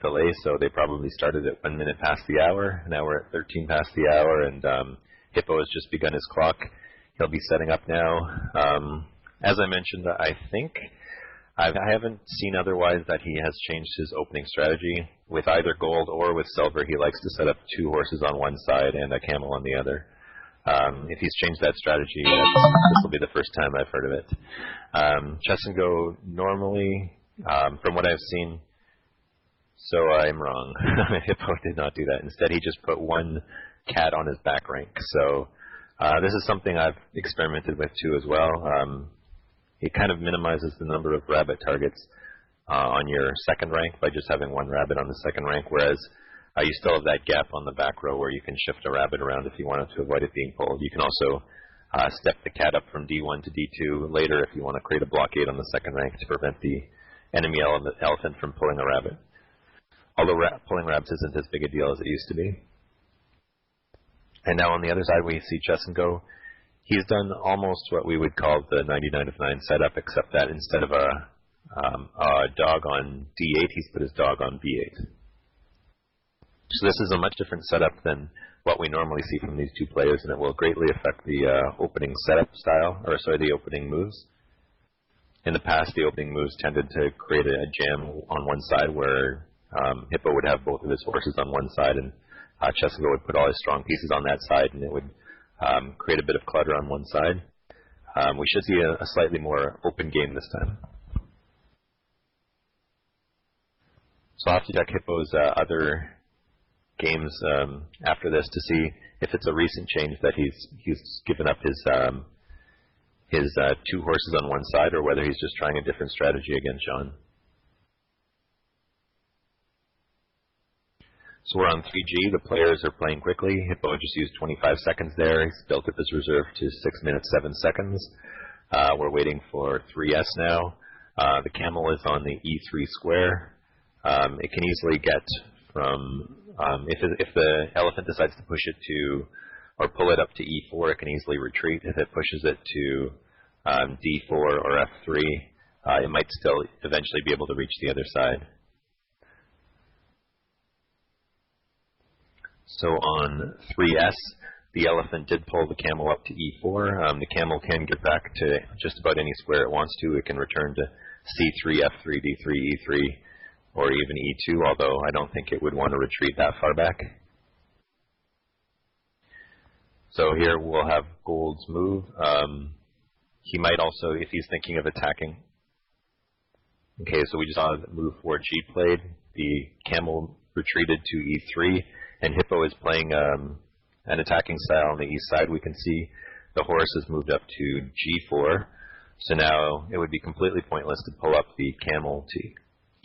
delay, so they probably started at 1 minute past the hour. Now we're at 13 past the hour, and Hippo has just begun his clock. He'll be setting up now. As I mentioned, I think I haven't seen otherwise that he has changed his opening strategy. With either gold or with silver, he likes to set up 2 horses on one side and a camel on the other. If he's changed that strategy, this will be the first time I've heard of it. Chess and Go normally, from what I've seen, so I'm wrong. Hippo did not do that. Instead, he just put 1 cat on his back rank. So this is something I've experimented with too as well. It kind of minimizes the number of rabbit targets on your second rank by just having 1 rabbit on the second rank, whereas you still have that gap on the back row where you can shift a rabbit around if you wanted to avoid it being pulled. You can also step the cat up from D1 to D2 later if you want to create a blockade on the second rank to prevent the enemy elephant from pulling a rabbit. Although pulling rabbits isn't as big a deal as it used to be. And now on the other side we see Chess and Go. He's done almost what we would call the 99 of 9 setup, except that instead of a dog on D8, he's put his dog on B8. So this is a much different setup than what we normally see from these 2 players, and it will greatly affect the opening setup style, or sorry, the opening moves. In the past, the opening moves tended to create a jam on one side where Hippo would have both of his horses on one side, and Chess and Go would put all his strong pieces on that side, and it would create a bit of clutter on one side. We should see a slightly more open game this time. So I'll have to check Hippo's other games after this to see if it's a recent change that he's given up his 2 horses on one side, or whether he's just trying a different strategy against John. So we're on 3G. The players are playing quickly. Hippo just used 25 seconds there. He's built up his reserve to 6 minutes 7 seconds. We're waiting for 3S now. The camel is on the E3 square. It can easily get from, if the elephant decides to push it to, or pull it up to E4, it can easily retreat. If it pushes it to D4 or F3, it might still eventually be able to reach the other side. So on 3S, the elephant did pull the camel up to E4. The camel can get back to just about any square it wants to. It can return to C3, F3, D3, E3, or even E2, although I don't think it would want to retreat that far back. So here we'll have Gold's move. He might also, if he's thinking of attacking. Okay, so we just saw move 4G played. The camel retreated to E3. And Hippo is playing an attacking style on the east side. We can see the horse has moved up to G4. So now it would be completely pointless to pull up the camel to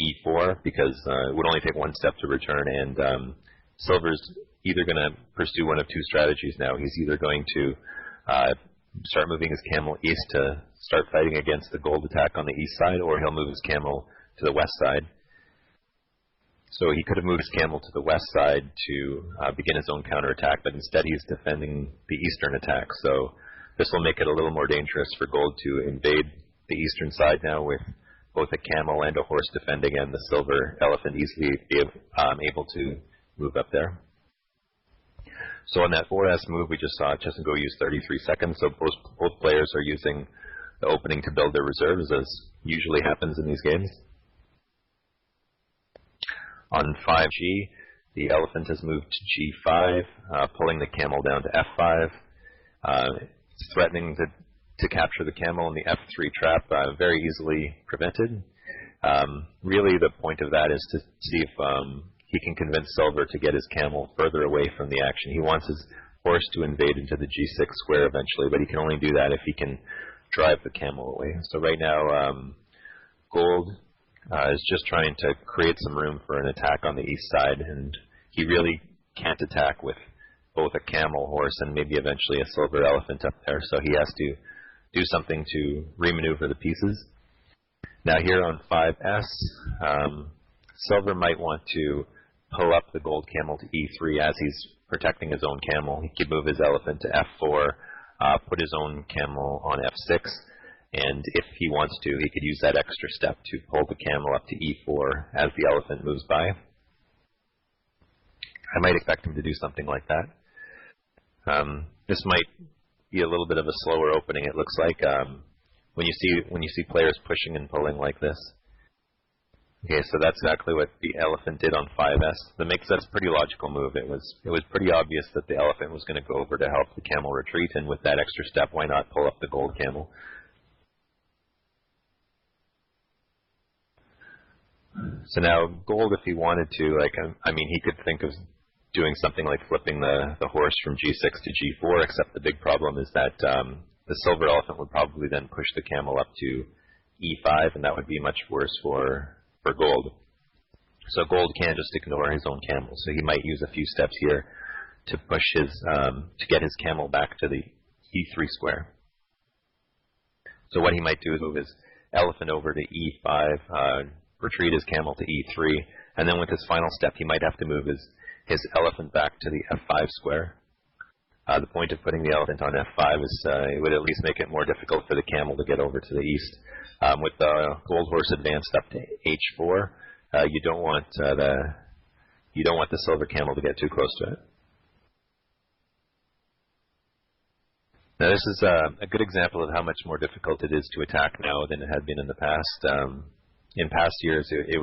E4 because it would only take 1 step to return. And Silver's either going to pursue one of 2 strategies now. He's either going to start moving his camel east to start fighting against the gold attack on the east side, or he'll move his camel to the west side. So he could have moved his camel to the west side to begin his own counterattack, but instead he's defending the eastern attack. So this will make it a little more dangerous for Gold to invade the eastern side now with both a camel and a horse defending, and the silver elephant easily able to move up there. So on that 4S move, we just saw Chess and Go use 33 seconds. So both players are using the opening to build their reserves, as usually happens in these games. On 5G, the elephant has moved to G5, pulling the camel down to F5. It's threatening to capture the camel in the F3 trap, very easily prevented. Really, the point of that is to see if he can convince Silver to get his camel further away from the action. He wants his horse to invade into the G6 square eventually, but he can only do that if he can drive the camel away. So right now, Gold is just trying to create some room for an attack on the east side, and he really can't attack with both a camel, horse, and maybe eventually a silver elephant up there, so he has to do something to remaneuver the pieces. Now here on 5S, Silver might want to pull up the gold camel to E3 as he's protecting his own camel. He could move his elephant to F4, put his own camel on F6, and if he wants to, he could use that extra step to pull the camel up to E4 as the elephant moves by. I might expect him to do something like that. This might be a little bit of a slower opening, it looks like, when you see players pushing and pulling like this. Okay, so that's exactly what the elephant did on 5S. That's a pretty logical move. It was pretty obvious that the elephant was going to go over to help the camel retreat, and with that extra step, why not pull up the gold camel? So now gold, if he wanted to, he could think of doing something like flipping the horse from G6 to G4, except the big problem is that the silver elephant would probably then push the camel up to E5, and that would be much worse for gold. So gold can't just ignore his own camel, so he might use a few steps here to push to get his camel back to the E3 square. So what he might do is move his elephant over to E5, retreat his camel to E3, and then with his final step, he might have to move his elephant back to the F5 square. The point of putting the elephant on F5 is it would at least make it more difficult for the camel to get over to the east. With the gold horse advanced up to H4, you don't want the silver camel to get too close to it. Now this is a good example of how much more difficult it is to attack now than it had been in the past. In past years, it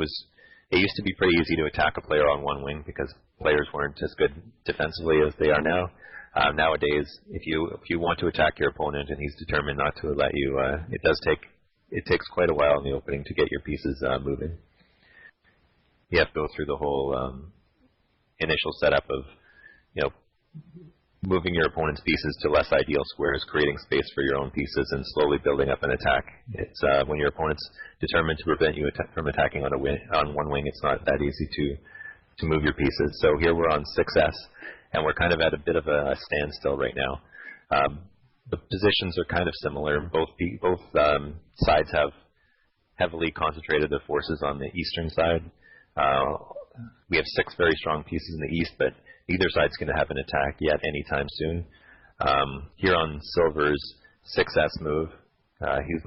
used to be pretty easy to attack a player on one wing because players weren't as good defensively as they are now. Nowadays, if you want to attack your opponent and he's determined not to let you, it takes quite a while in the opening to get your pieces moving. You have to go through the whole initial setup of, moving your opponent's pieces to less ideal squares, creating space for your own pieces, and slowly building up an attack. It's when your opponent's determined to prevent you from attacking on one wing, it's not that easy to move your pieces. So here we're on 6S, and we're kind of at a bit of a standstill right now. The positions are kind of similar. Both sides have heavily concentrated their forces on the eastern side. We have 6 very strong pieces in the east, but neither side's going to have an attack yet anytime soon. Here on Silver's 6S move, he's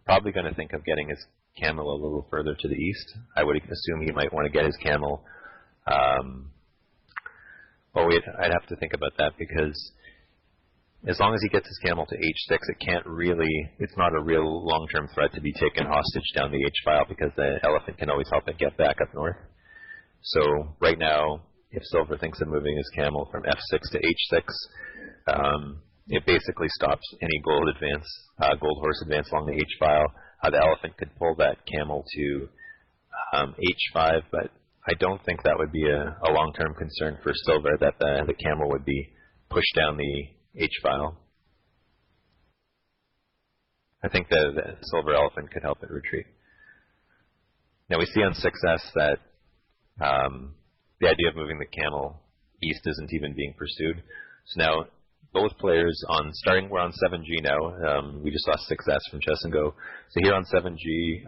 probably going to think of getting his camel a little further to the east. I would assume he might want to get his camel. I'd have to think about that because as long as he gets his camel to H6, it's not a real long-term threat to be taken hostage down the H-file because the elephant can always help it get back up north. So right now, if Silver thinks of moving his camel from F6 to H6, it basically stops any gold horse advance along the H-file. The elephant could pull that camel to H5, but I don't think that would be a long-term concern for Silver, that the camel would be pushed down the H-file. I think the silver elephant could help it retreat. Now we see on 6S that the idea of moving the camel east isn't even being pursued. So now both players we're on 7G now. We just saw 6S from Chess and Go. So here on 7G,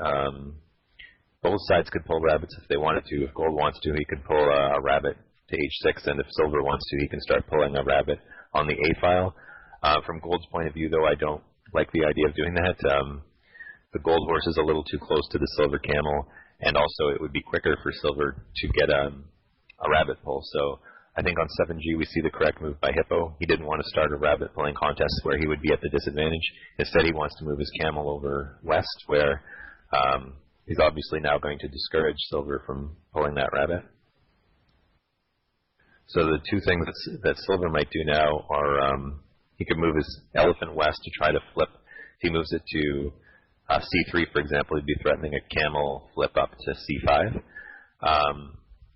both sides could pull rabbits if they wanted to. If gold wants to, he could pull a rabbit to H6, and if silver wants to, he can start pulling a rabbit on the A file. From gold's point of view, though, I don't like the idea of doing that. The gold horse is a little too close to the silver camel, and also it would be quicker for silver to get a rabbit pull. So I think on 7G we see the correct move by Hippo. He didn't want to start a rabbit pulling contest where he would be at the disadvantage. Instead, he wants to move his camel over west, where he's obviously now going to discourage silver from pulling that rabbit. So the two things that silver might do now are he could move his elephant west to try to flip. If he moves it to C3, for example, he'd be threatening a camel flip up to C5.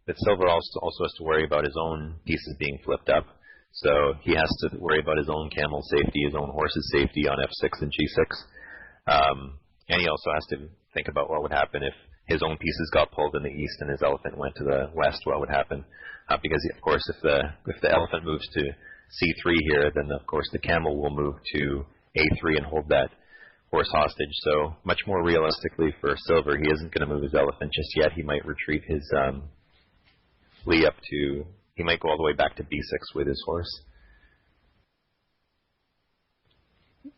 But silver also has to worry about his own pieces being flipped up. So he has to worry about his own camel safety, his own horse's safety on F6 and G6. And he also has to think about what would happen if his own pieces got pulled in the east and his elephant went to the west, what would happen. Because, of course, if the elephant moves to C3 here, then, of course, the camel will move to A3 and hold that horse hostage. So much more realistically for silver, he isn't going to move his elephant just yet. He might retreat his flee up to, he might go all the way back to B6 with his horse.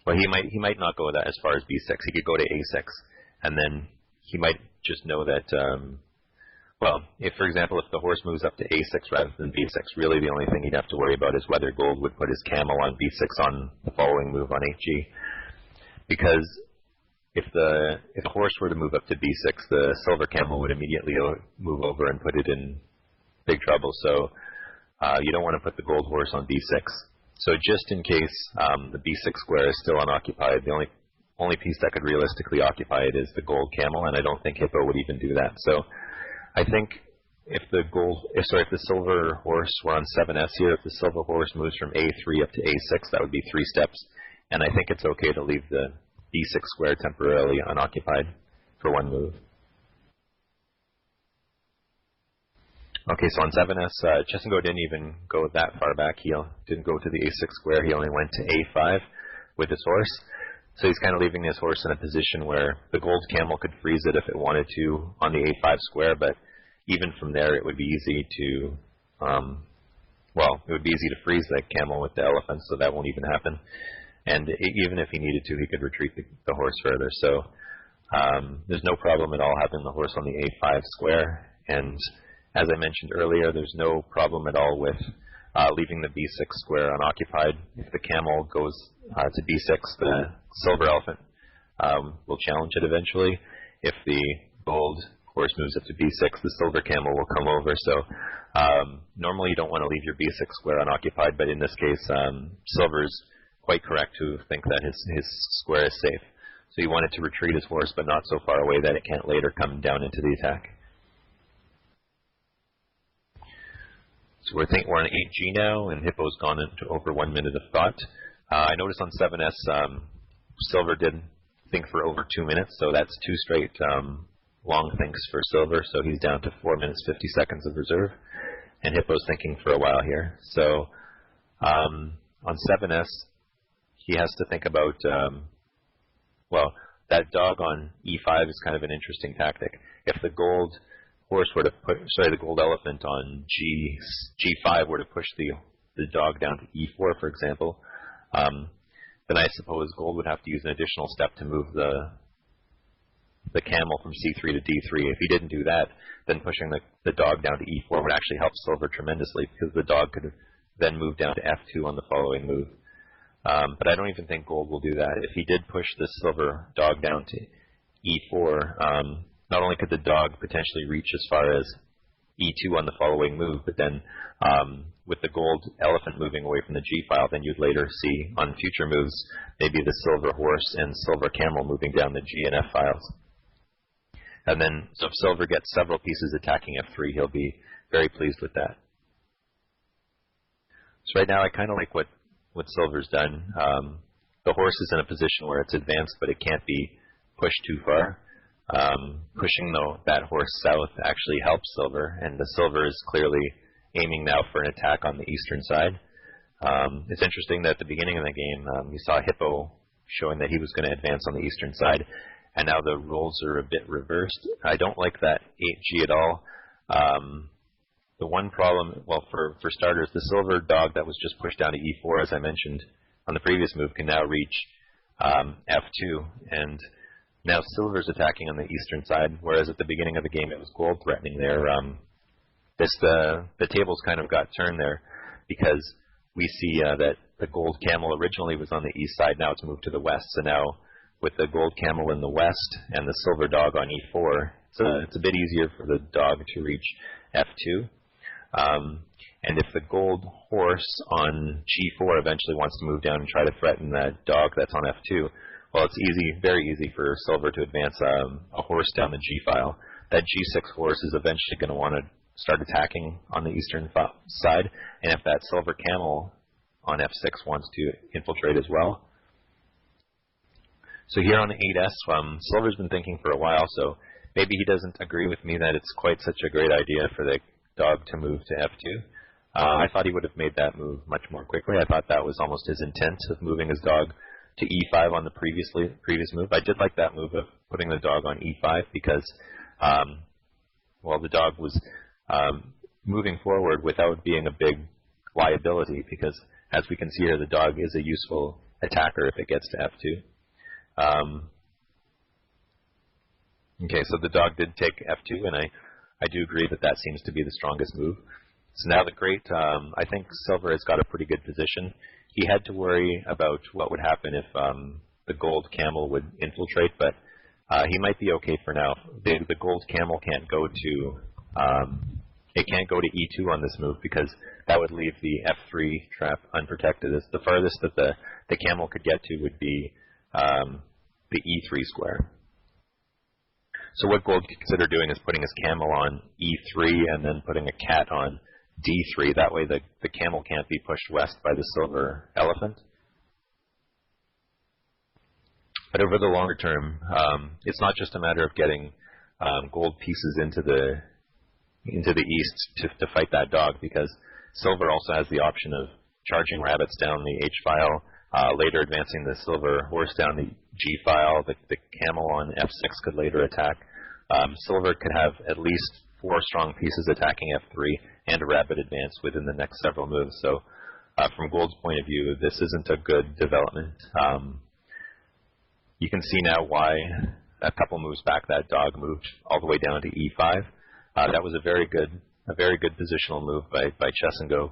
Well, he might not go that as far as B6. He could go to A6, and then he might just know that, well, if, for example, if the horse moves up to a6 rather than b6, really the only thing he'd have to worry about is whether gold would put his camel on b6 on the following move on hg. Because if the horse were to move up to b6, the silver camel would immediately move over and put it in big trouble. So you don't want to put the gold horse on b6. So just in case the b6 square is still unoccupied, the only piece that could realistically occupy it is the gold camel, and I don't think Hippo would even do that. So I think if the silver horse were on 7s here, if the silver horse moves from a3 up to a6, that would be 3 steps, and I think it's okay to leave the b6 square temporarily unoccupied for one move. Okay, so on 7s, Chesengo didn't even go that far back. He didn't go to the a6 square. He only went to a5 with his horse. So he's kind of leaving his horse in a position where the gold camel could freeze it if it wanted to on the a5 square, but even from there it would be easy to, it would be easy to freeze that camel with the elephant, so that won't even happen. And even if he needed to, he could retreat the horse further. So there's no problem at all having the horse on the a5 square. And as I mentioned earlier, there's no problem at all with leaving the b6 square unoccupied. If the camel goes to b6, the silver elephant will challenge it eventually. If the gold horse moves up to b6, the silver camel will come over. So normally you don't want to leave your b6 square unoccupied, but in this case, silver's quite correct to think that his square is safe. So you want it to retreat his horse, but not so far away that it can't later come down into the attack. So we're on 8G now, and Hippo's gone into over 1 minute of thought. I noticed on 7S, Silver did think for over 2 minutes, so that's 2 straight long thinks for Silver, so he's down to 4 minutes 50 seconds of reserve, and Hippo's thinking for a while here. So on 7S, he has to think about, that dog on E5 is kind of an interesting tactic. If the gold horse were to the gold elephant on G5 were to push the dog down to E4, for example, then I suppose gold would have to use an additional step to move the camel from C3 to D3. If he didn't do that, then pushing the dog down to E4 would actually help Silver tremendously, because the dog could then move down to F2 on the following move. But I don't even think gold will do that. If he did push the silver dog down to E4, not only could the dog potentially reach as far as E2 on the following move, but then with the gold elephant moving away from the G file, then you'd later see on future moves maybe the silver horse and silver camel moving down the G and F files. And then, so if Silver gets several pieces attacking F3, he'll be very pleased with that. So right now I kind of like what Silver's done. The horse is in a position where it's advanced, but it can't be pushed too far. Pushing that horse south actually helps Silver, and the Silver is clearly aiming now for an attack on the eastern side. It's interesting that at the beginning of the game, you saw Hippo showing that he was going to advance on the eastern side, and now the roles are a bit reversed. I don't like that 8G at all. The one problem, for starters, the silver dog that was just pushed down to E4, as I mentioned on the previous move, can now reach F2, and now Silver's attacking on the eastern side, whereas at the beginning of the game it was gold threatening there. The tables kind of got turned there, because we see that the gold camel originally was on the east side, now it's moved to the west, so now with the gold camel in the west and the silver dog on E4, it's a bit easier for the dog to reach F2. And if the gold horse on G4 eventually wants to move down and try to threaten that dog that's on F2, well, it's easy, very easy for Silver to advance a horse down the G file. That G6 horse is eventually going to want to start attacking on the eastern side, and if that silver camel on F6 wants to infiltrate as well. So here on the 8S, Silver's been thinking for a while, so maybe he doesn't agree with me that it's quite such a great idea for the dog to move to F2. I thought he would have made that move much more quickly. I thought that was almost his intent of moving his dog to E5 on the previous move. I did like that move of putting the dog on E5 because, the dog was moving forward without being a big liability, because as we can see here, the dog is a useful attacker if it gets to F2. Okay, so the dog did take F2, and I do agree that that seems to be the strongest move. So now the great, I think Silver has got a pretty good position. He had to worry about what would happen if the gold camel would infiltrate, but he might be okay for now. The gold camel can't go to it can't go to E2 on this move because that would leave the F3 trap unprotected. The farthest that the camel could get to would be the E3 square. So what gold could consider doing is putting his camel on E3 and then putting a cat on D3. That way the camel can't be pushed west by the silver elephant. But over the longer term, it's not just a matter of getting gold pieces into the east to fight that dog, because silver also has the option of charging rabbits down the H file, later advancing the silver horse down the G file. The camel on F6 could later attack. Silver could have at least 4 strong pieces attacking F3 and a rabbit advance within the next several moves. So from gold's point of view, this isn't a good development. You can see now why a couple moves back that dog moved all the way down to E5. That was a very good positional move by Chesengo.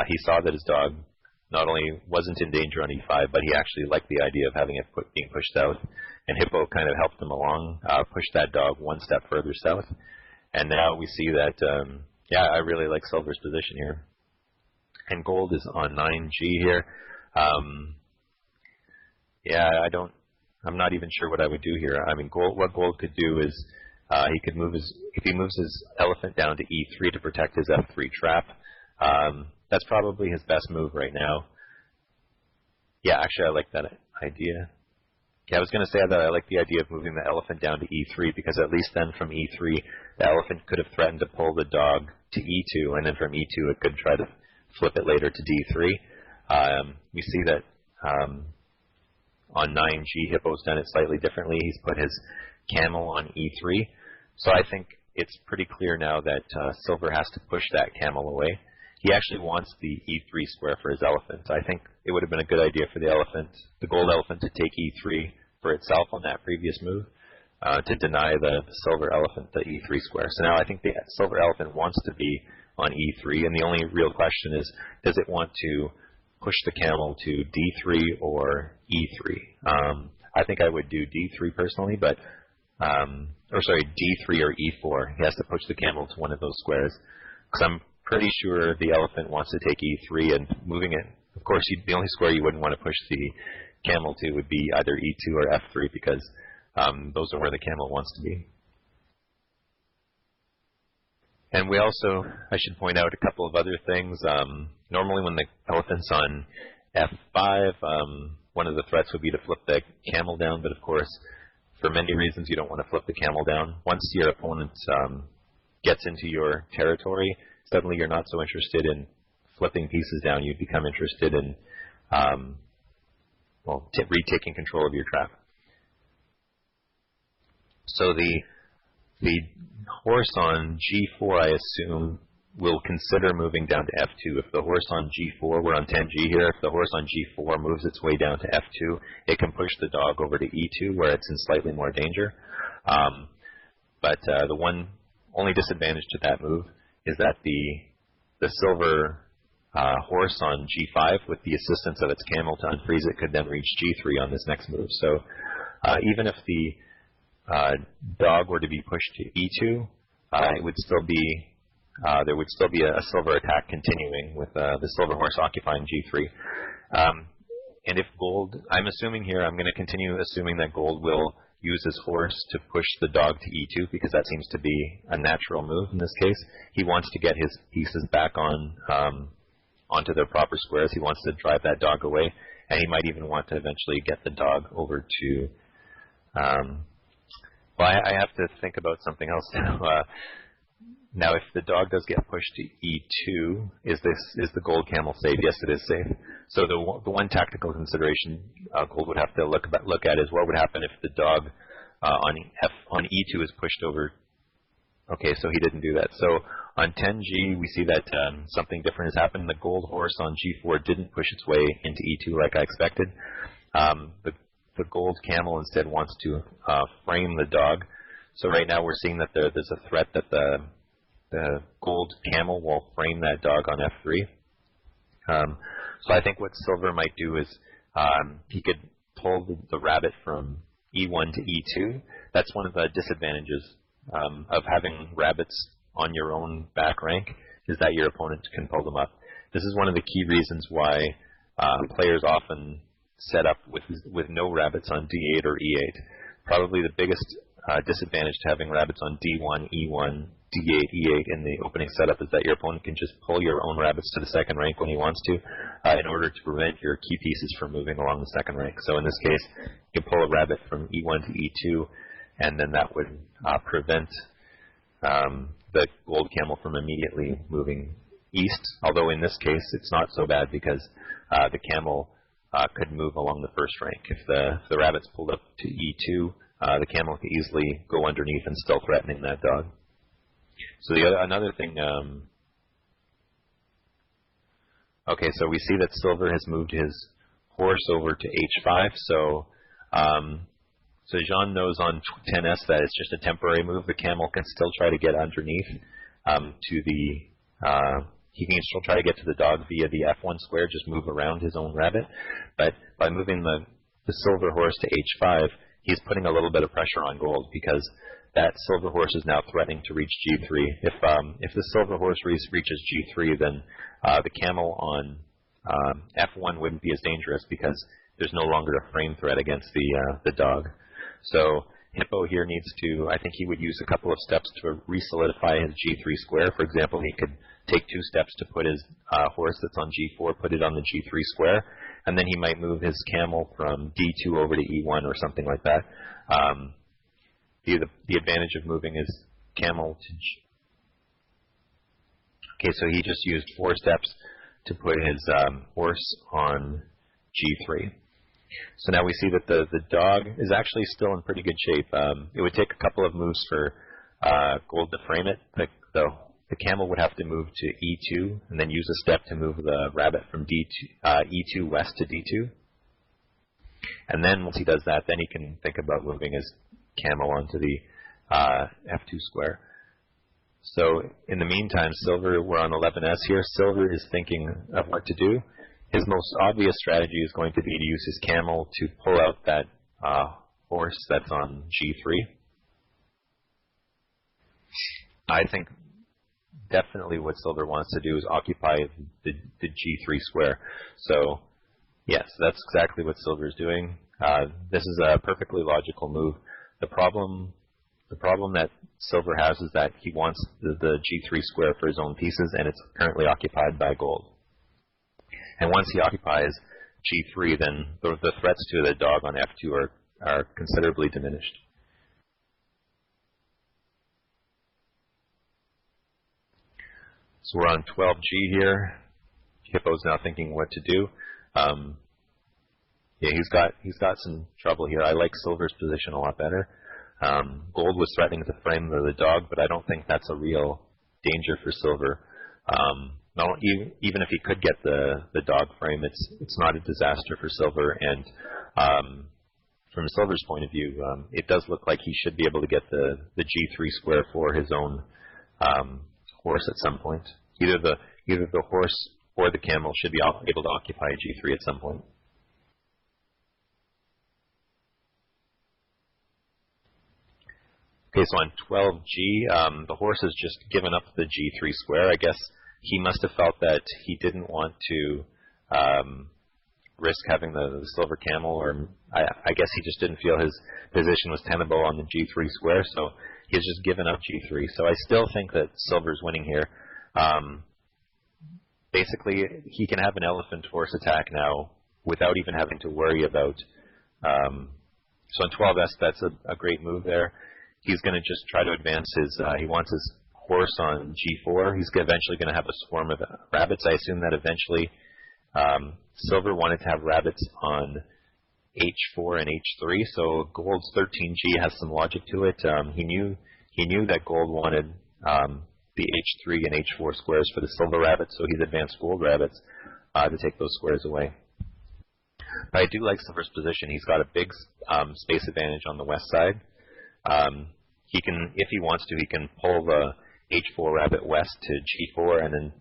He saw that his dog not only wasn't in danger on E5, but he actually liked the idea of having it being pushed south. And Hippo kind of helped him along, pushed that dog one step further south. And now we see that, I really like Silver's position here. And gold is on 9G here. I'm not even sure what I would do here. I mean, what gold could do is he could move if he moves his elephant down to E3 to protect his F3 trap. That's probably his best move right now. Yeah, actually, I like that idea. Yeah, I was going to say that I like the idea of moving the elephant down to E3, because at least then from E3, the elephant could have threatened to pull the dog to E2, and then from E2 it could try to flip it later to D3. We see that on 9G, Hippo's done it slightly differently. He's put his camel on E3. So I think it's pretty clear now that Silver has to push that camel away. He actually wants the E3 square for his elephant. I think it would have been a good idea for the gold elephant, to take E3 for itself on that previous move, to deny the silver elephant the E3 square. So now I think the silver elephant wants to be on E3, and the only real question is, does it want to push the camel to D3 or E3? I think I would do D3 personally, but D3 or E4. He has to push the camel to one of those squares, because I'm pretty sure the elephant wants to take E3, and moving it. Of course, the only square you wouldn't want to push the camel to would be either E2 or F3, because those are where the camel wants to be. And we also, I should point out a couple of other things. Normally when the elephant's on F5, one of the threats would be to flip the camel down, but of course, for many reasons, you don't want to flip the camel down. Once your opponent gets into your territory, suddenly you're not so interested in flipping pieces down. You become interested in retaking control of your trap. So the horse on G4, I assume, will consider moving down to F2. If the horse on G4, we're on 10G here, if the horse on G4 moves its way down to F2, it can push the dog over to E2, where it's in slightly more danger. But the only disadvantage to that move is that the silver horse on G5, with the assistance of its camel to unfreeze it, could then reach G3 on this next move. So even if the dog were to be pushed to E2, it would still be there would still be a silver attack continuing with the silver horse occupying G3. And if gold, I'm assuming here, I'm going to continue assuming that gold will use his horse to push the dog to E2, because that seems to be a natural move in this case. He wants to get his pieces back onto their proper squares. He wants to drive that dog away, and he might even want to eventually get the dog over to... I have to think about something else now. Now, if the dog does get pushed to E2, is the gold camel safe? Yes, it is safe. So the one tactical consideration gold would have to look at is what would happen if the dog on E2 is pushed over. Okay, so he didn't do that. So on 10G, we see that something different has happened. The gold horse on G4 didn't push its way into E2 like I expected. The gold camel instead wants to frame the dog. So right now we're seeing that there's a threat that the the gold camel will frame that dog on f3. So I think what silver might do is he could pull the rabbit from e1 to e2. That's one of the disadvantages of having rabbits on your own back rank, is that your opponent can pull them up. This is one of the key reasons why players often set up with no rabbits on d8 or e8. Probably the biggest disadvantage to having rabbits on d1, e1, d8, e8 in the opening setup is that your opponent can just pull your own rabbits to the second rank when he wants to in order to prevent your key pieces from moving along the second rank. So in this case, you can pull a rabbit from e1 to e2, and then that would prevent the gold camel from immediately moving east, although in this case it's not so bad because the camel could move along the first rank. If the rabbit's pulled up to e2, the camel could easily go underneath and still threatening that dog. So another thing, okay, so we see that silver has moved his horse over to h5, so Jean knows on 10s that it's just a temporary move. The camel can still try to get underneath to the, he can still try to get to the dog via the f1 square, just move around his own rabbit. But by moving the silver horse to h5, he's putting a little bit of pressure on gold because that silver horse is now threatening to reach g3. If the silver horse reaches g3, then the camel on f1 wouldn't be as dangerous because there's no longer a frame threat against the dog. So Hippo here needs to, I think he would use a couple of steps to re-solidify his g3 square. For example, he could take 2 steps to put his horse that's on g4, put it on the g3 square, and then he might move his camel from d2 over to e1 or something like that. The advantage of moving his camel to okay, so he just used 4 steps to put his horse on g3. So now we see that the dog is actually still in pretty good shape. It would take a couple of moves for gold to frame it. The camel would have to move to e2 and then use a step to move the rabbit from e2 west to d2. And then once he does that, then he can think about moving his camel onto the f2 square. So in the meantime, silver, we're on 11s here. Silver is thinking of what to do. His most obvious strategy is going to be to use his camel to pull out that horse that's on g3. I think definitely what silver wants to do is occupy the g3 square. So yes, that's exactly what silver is doing. This is a perfectly logical move. The problem that silver has is that he wants the g3 square for his own pieces, and it's currently occupied by gold. And once he occupies g3, then the threats to the dog on f2 are considerably diminished. So we're on 12g here. Hippo's now thinking what to do. Yeah, he's got some trouble here. I like silver's position a lot better. Gold was threatening to frame the dog, but I don't think that's a real danger for silver. Even if he could get the dog frame, it's not a disaster for silver. And from silver's point of view, it does look like he should be able to get the g3 square for his own horse at some point. Either the horse or the camel should be able to occupy g3 at some point. Okay, so on 12g, the horse has just given up the g3 square. I guess he must have felt that he didn't want to risk having the silver camel, or I guess he just didn't feel his position was tenable on the g3 square, so he's just given up g3. So I still think that silver's winning here. Basically, he can have an elephant horse attack now without even having to worry about... so on 12s, that's a great move there. He's going to just try to advance his... he wants his horse on g4. He's eventually going to have a swarm of rabbits. I assume that eventually silver wanted to have rabbits on h4 and h3, so gold's 13g has some logic to it. He knew that gold wanted the h3 and h4 squares for the silver rabbits, so he's advanced gold rabbits to take those squares away. But I do like silver's position. He's got a big space advantage on the west side. He can, if he wants to, he can pull h4 rabbit west to g4, and then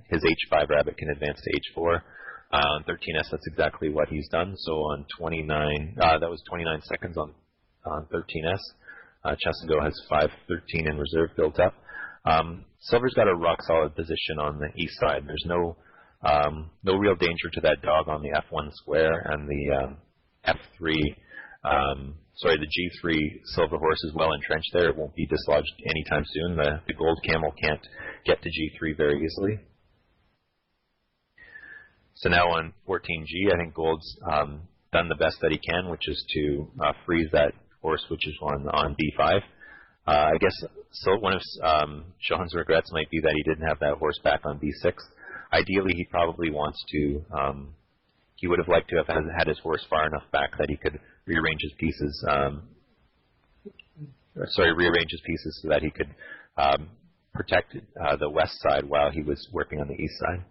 his h5 rabbit can advance to h4. On 13S, that's exactly what he's done. So on 29, that was 29 seconds on 13S. Chesengo has 5:13 in reserve built up. Silver's got a rock-solid position on the east side. There's no real danger to that dog on the f1 square, and the the g3 silver horse is well entrenched there. It won't be dislodged anytime soon. The gold camel can't get to g3 very easily. So now on 14G, I think Gold's done the best that he can, which is to freeze that horse, which is on b5. I guess so. One of Sean's regrets might be that he didn't have that horse back on b6. Ideally, he probably wants to. He would have liked to have had his horse far enough back that he could rearrange his pieces. Rearrange his pieces so that he could protect the west side while he was working on the east side.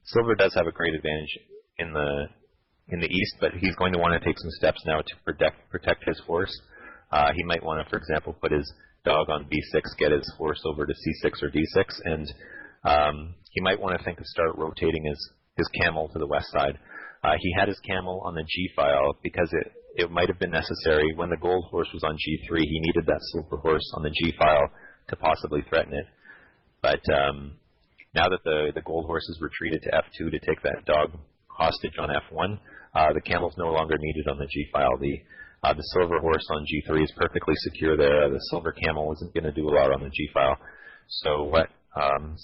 Silver does have a great advantage in the east, but he's going to want to take some steps now to protect his horse. He might want to, for example, put his dog on b6, get his horse over to c6 or d6, and he might want to think of start rotating his camel to the west side. He had his camel on the g file because it might have been necessary when the gold horse was on g3. He needed that silver horse on the g file to possibly threaten it. But now that the gold horse has retreated to f2 to take that dog hostage on f1, the camel's no longer needed on the g file. The silver horse on g3 is perfectly secure there. The silver camel isn't going to do a lot on the g file. So what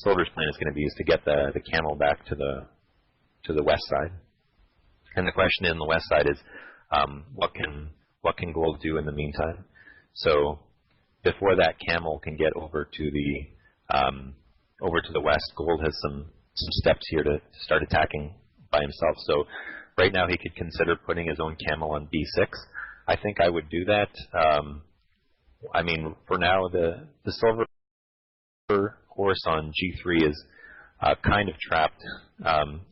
Silver's plan is going to be is to get the camel back to the west side. And the question in the west side is, what can Gold do in the meantime? So before that camel can get over to the west, Gold has some steps here to start attacking by himself. So right now he could consider putting his own camel on b6. I think I would do that. I mean, for now, the silver horse on g3 is kind of trapped.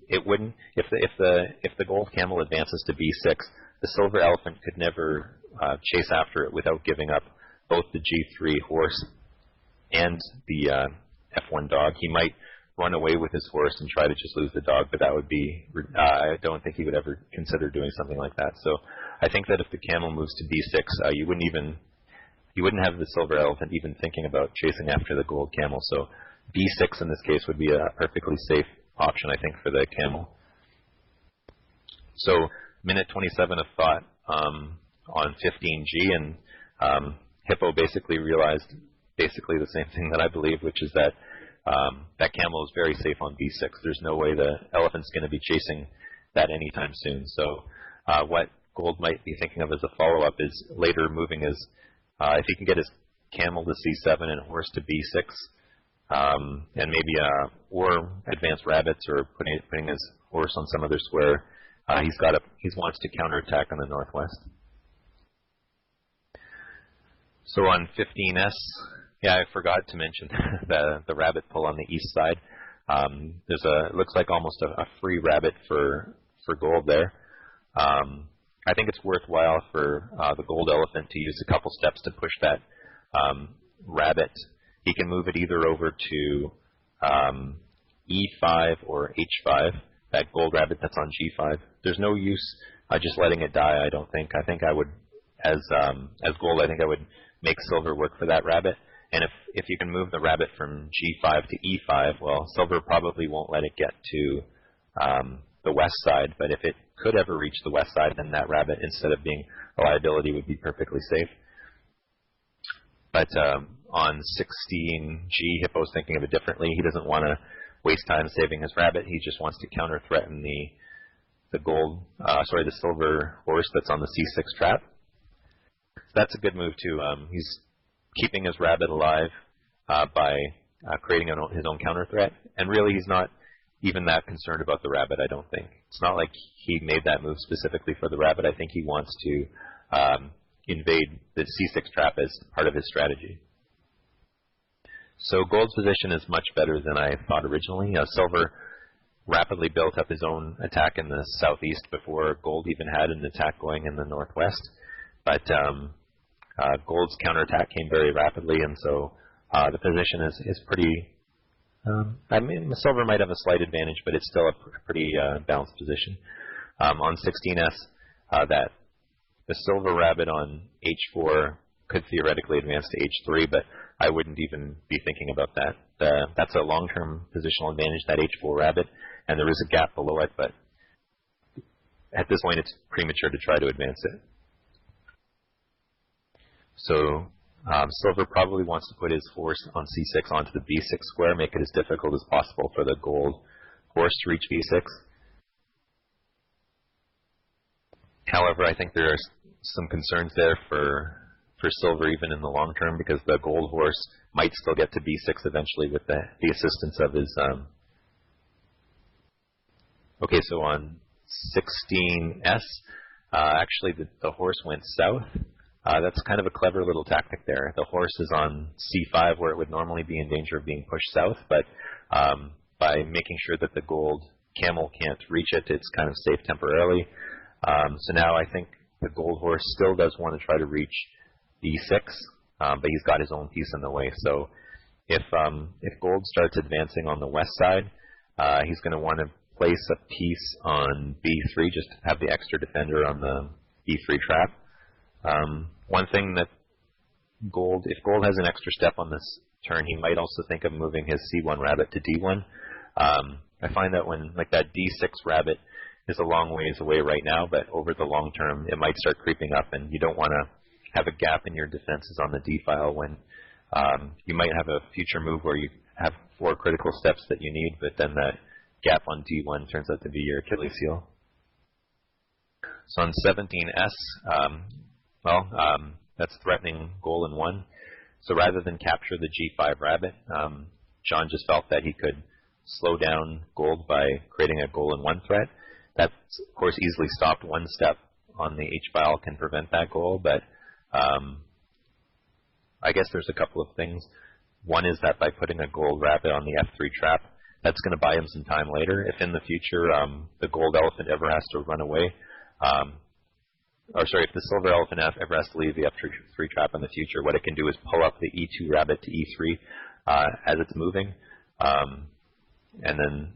It wouldn't if the gold camel advances to b6, the silver elephant could never chase after it without giving up both the g3 horse and the f1 dog. He might run away with his horse and try to just lose the dog, but that would be, I don't think he would ever consider doing something like that. So I think that if the camel moves to b6, you wouldn't have the silver elephant even thinking about chasing after the gold camel. So b6 in this case would be a perfectly safe option, I think, for the camel. So minute 27 of thought on 15G, and Hippo basically realized basically the same thing that I believe, which is that that camel is very safe on b6. There's no way the elephant's going to be chasing that anytime soon. So what Gold might be thinking of as a follow-up is later moving his, if he can get his camel to c7 and horse to b6, and maybe or advance rabbits or putting his horse on some other square, he wants to counterattack on the northwest. So on 15S, yeah, I forgot to mention the rabbit pull on the east side. It looks like almost a free rabbit for Gold there. I think it's worthwhile for the gold elephant to use a couple steps to push that rabbit. He can move it either over to E5 or H5, that gold rabbit that's on G5. There's no use just letting it die, I don't think. I think I would, as Gold, I think I would make Silver work for that rabbit. And if you can move the rabbit from G5 to E5, well, Silver probably won't let it get to the west side, but if it could ever reach the west side, then that rabbit, instead of being a liability, would be perfectly safe. But on 16G, Hippo's thinking of it differently. He doesn't want to waste time saving his rabbit. He just wants to counter-threaten the silver horse that's on the C6 trap. So that's a good move too. He's keeping his rabbit alive by creating his own counter-threat, and really he's not even that concerned about the rabbit, I don't think. It's not like he made that move specifically for the rabbit. I think he wants to invade the C6 trap as part of his strategy. So Gold's position is much better than I thought originally. Silver rapidly built up his own attack in the southeast before Gold even had an attack going in the northwest. But Gold's counterattack came very rapidly, and so The position is pretty. I mean, silver might have a slight advantage, but it's still a pretty balanced position. On 16s, that the silver rabbit on h4 could theoretically advance to h3, but I wouldn't even be thinking about that. That's a long-term positional advantage, that h4 rabbit, and there is a gap below it, but at this point it's premature to try to advance it. So silver probably wants to put his horse on c6 onto the b6 square, make it as difficult as possible for the gold horse to reach b6. However, I think there are some concerns there for silver even in the long term, because the gold horse might still get to b6 eventually with the assistance of his... Okay, so on 16s, actually the horse went south. That's kind of a clever little tactic there. The horse is on c5 where it would normally be in danger of being pushed south, but by making sure that the gold camel can't reach it, it's kind of safe temporarily. So now I think the gold horse still does want to try to reach b6, but he's got his own piece in the way. So if gold starts advancing on the west side, he's going to want to place a piece on b3 just to have the extra defender on the b3 trap. One thing that if gold has an extra step on this turn, he might also think of moving his c1 rabbit to d1. I find that when that d6 rabbit is a long ways away right now, but over the long term it might start creeping up, and you don't want to have a gap in your defenses on the d file when you might have a future move where you have 4 critical steps that you need, but then that gap on d1 turns out to be your Achilles heel. So on 17s, that's threatening goal in 1. So rather than capture the g5 rabbit, John just felt that he could slow down gold by creating a goal in 1 threat. That's, of course, easily stopped. 1 step on the h-file can prevent that goal, but I guess there's a couple of things. One is that by putting a gold rabbit on the f3 trap, that's going to buy him some time later. If in the future the gold elephant ever has to run away, if the silver elephant ever has to leave the f3 trap in the future, what it can do is pull up the e2 rabbit to e3 as it's moving, and then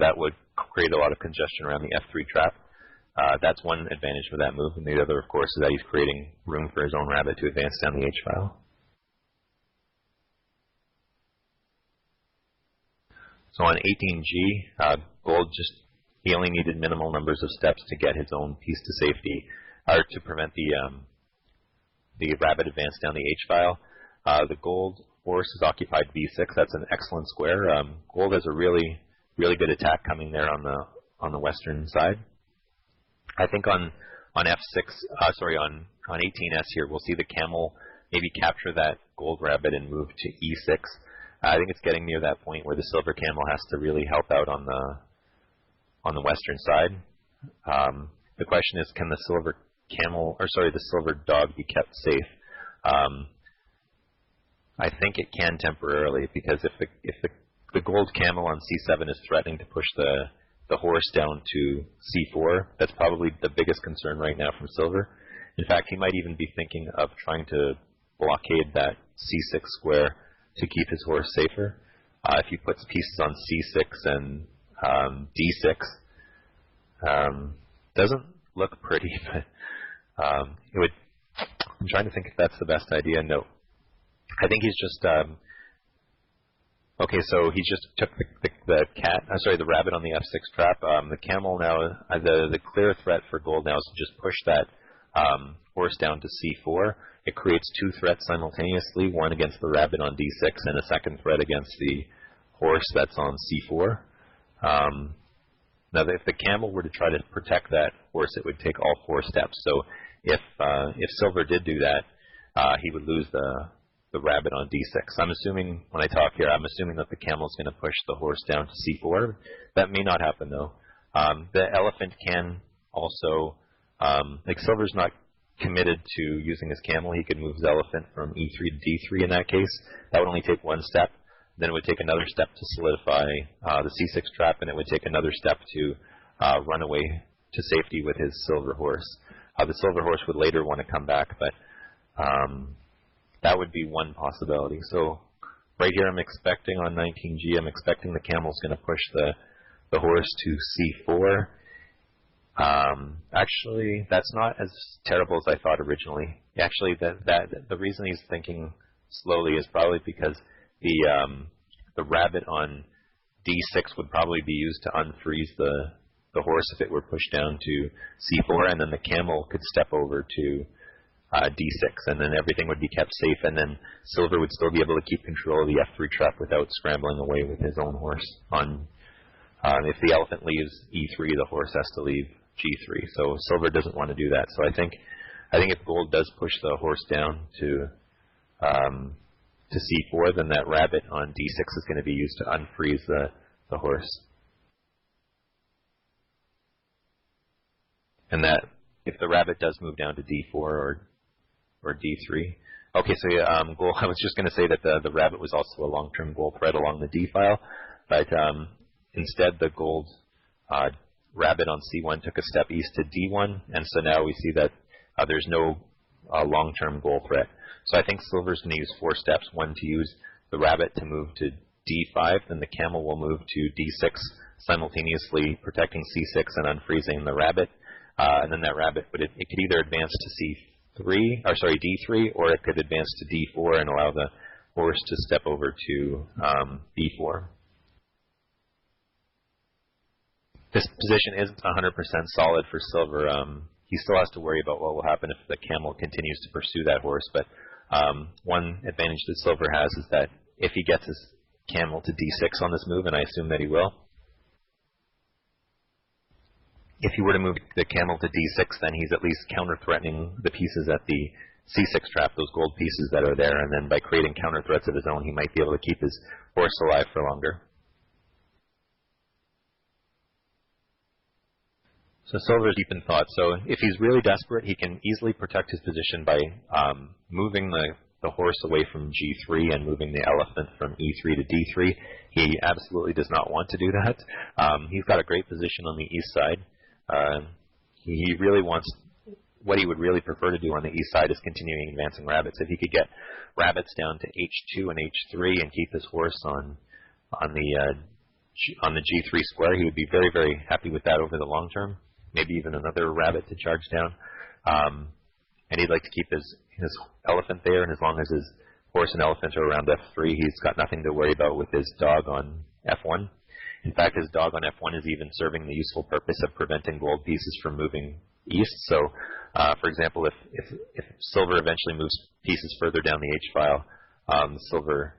that would create a lot of congestion around the f3 trap. That's one advantage for that move, and the other, of course, is that he's creating room for his own rabbit to advance down the h-file. So on 18g, gold he only needed minimal numbers of steps to get his own piece to safety, or to prevent the rabbit advance down the h-file. The gold horse is occupied b6. That's an excellent square. Gold has a really good attack coming there on the western side. I think on f6, on 18s here, we'll see the camel maybe capture that gold rabbit and move to e6. I think it's getting near that point where the silver camel has to really help out on the western side. The question is, can the silver dog be kept safe? I think it can temporarily, because if the gold camel on c7 is threatening to push the horse down to c4, that's probably the biggest concern right now from silver. In fact, he might even be thinking of trying to blockade that c6 square to keep his horse safer. If he puts pieces on c6 and d6, doesn't look pretty, but it would. I'm trying to think if that's the best idea. No, I think he's just okay. So he just took the rabbit on the f6 trap. The camel now, the clear threat for gold now is to just push that horse down to c4. It creates 2 threats simultaneously, one against the rabbit on d6 and a second threat against the horse that's on c4. Now, if the camel were to try to protect that horse, it would take all 4 steps. So if silver did do that, he would lose the rabbit on d6. I'm assuming, when I talk here, I'm assuming that the camel is going to push the horse down to c4. That may not happen, though. The elephant can also, silver's not committed to using his camel. He could move his elephant from e3 to d3 in that case. That would only take 1 step. Then it would take another step to solidify the c6 trap, and it would take another step to run away to safety with his silver horse. The silver horse would later want to come back, but that would be one possibility. So right here I'm expecting on 19G, I'm expecting the camel's going to push the horse to C4. Actually, that's not as terrible as I thought originally. Actually, the reason he's thinking slowly is probably because the rabbit on D6 would probably be used to unfreeze the horse if it were pushed down to C4, and then the camel could step over to D6, and then everything would be kept safe, and then Silver would still be able to keep control of the F3 trap without scrambling away with his own horse. If the elephant leaves E3, the horse has to leave G3. So Silver doesn't want to do that. So I think if Gold does push the horse down to C4, then that rabbit on D6 is going to be used to unfreeze the horse. And that if the rabbit does move down to D4 or D3. Okay, so yeah, Gold, I was just going to say that the rabbit was also a long-term goal threat along the D file, but instead the Gold rabbit on C1 took a step east to D1, and so now we see that there's no long-term goal threat. So I think Silver's going to use 4 steps. One, to use the rabbit to move to D5, then the camel will move to D6, simultaneously protecting C6 and unfreezing the rabbit. And then that rabbit, it could either advance to D3, or it could advance to D4 and allow the horse to step over to B4. This position isn't 100% solid for Silver. He still has to worry about what will happen if the camel continues to pursue that horse. But one advantage that Silver has is that if he gets his camel to D6 on this move, and I assume that he will, if he were to move the camel to D6, then he's at least counter-threatening the pieces at the C6 trap, those gold pieces that are there, and then by creating counter-threats of his own, he might be able to keep his horse alive for longer. So Silver's deep in thought. So if he's really desperate, he can easily protect his position by moving the horse away from G3 and moving the elephant from E3 to D3. He absolutely does not want to do that. He's got a great position on the east side. He really wants, what he would really prefer to do on the east side is continuing advancing rabbits. If he could get rabbits down to H2 and H3 and keep his horse on the G3 square, he would be very, very happy with that over the long term. Maybe even another rabbit to charge down. And he'd like to keep his elephant there, and as long as his horse and elephant are around F3, he's got nothing to worry about with his dog on F1. In fact, his dog on F1 is even serving the useful purpose of preventing gold pieces from moving east. So, for example, if Silver eventually moves pieces further down the H file, the Silver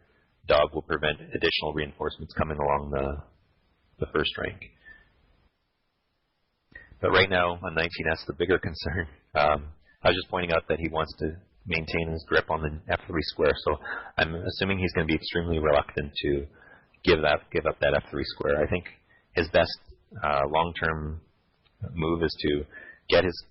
dog will prevent additional reinforcements coming along the first rank. But right now, on 19S, the bigger concern, I was just pointing out that he wants to maintain his grip on the F3 square, so I'm assuming he's going to be extremely reluctant to give up that F3 square. I think his best long-term move is to get his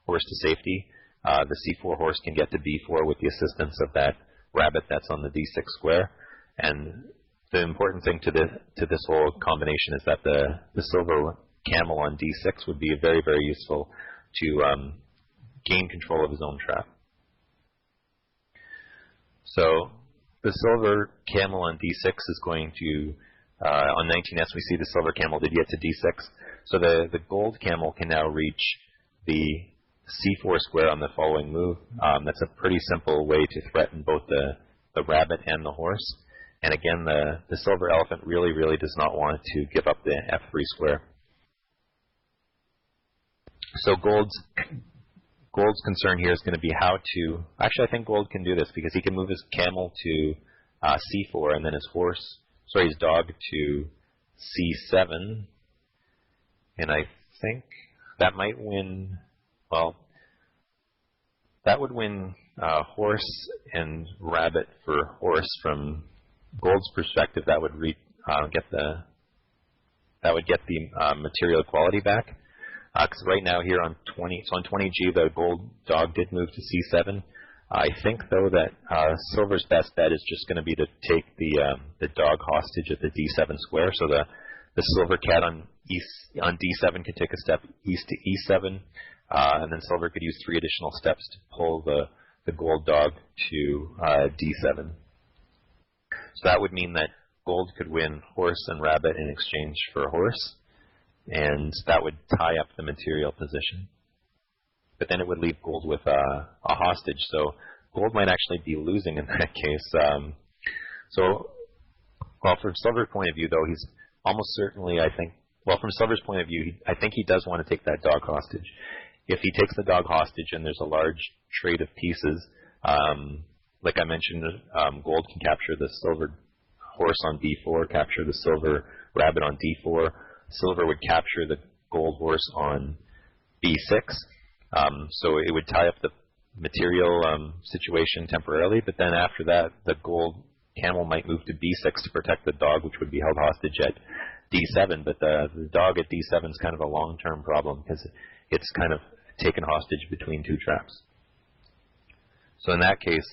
horse to safety. The C4 horse can get to B4 with the assistance of that rabbit that's on the D6 square. And the important thing to this whole combination is that the Silver camel on D6 would be very, very useful to gain control of his own trap. So the Silver camel on D6 is going to, on 19S we see the Silver camel did get to D6. So the gold camel can now reach the C4 square on the following move. That's a pretty simple way to threaten both the rabbit and the horse. And again, the Silver elephant really, really does not want to give up the F3 square. So Gold's concern here is going to be how to, actually I think Gold can do this because he can move his camel to C4 and then his dog to C7, and I think that might win, well, that would win horse and rabbit for horse. From Gold's perspective, that would get the material equality back. Because right now here on 20G, the gold dog did move to C7. I think, though, that Silver's best bet is just going to be to take the dog hostage at the D7 square. So the Silver cat on D7 can take a step east to E7, and then Silver could use 3 additional steps to pull the gold dog to D7. So that would mean that gold could win horse and rabbit in exchange for a horse, and that would tie up the material position. But then it would leave gold with a hostage, so gold might actually be losing in that case. Well, from Silver's point of view, though, he's almost certainly, I think, well, from Silver's point of view, I think he does want to take that dog hostage. If he takes the dog hostage and there's a large trade of pieces, like I mentioned, gold can capture the silver horse on d4, capture the silver rabbit on d4. Silver would capture the gold horse on b6. So it would tie up the material situation temporarily, but then after that, the gold camel might move to b6 to protect the dog, which would be held hostage at d7. But the dog at d7 is kind of a long-term problem because it's kind of taken hostage between two traps. So in that case,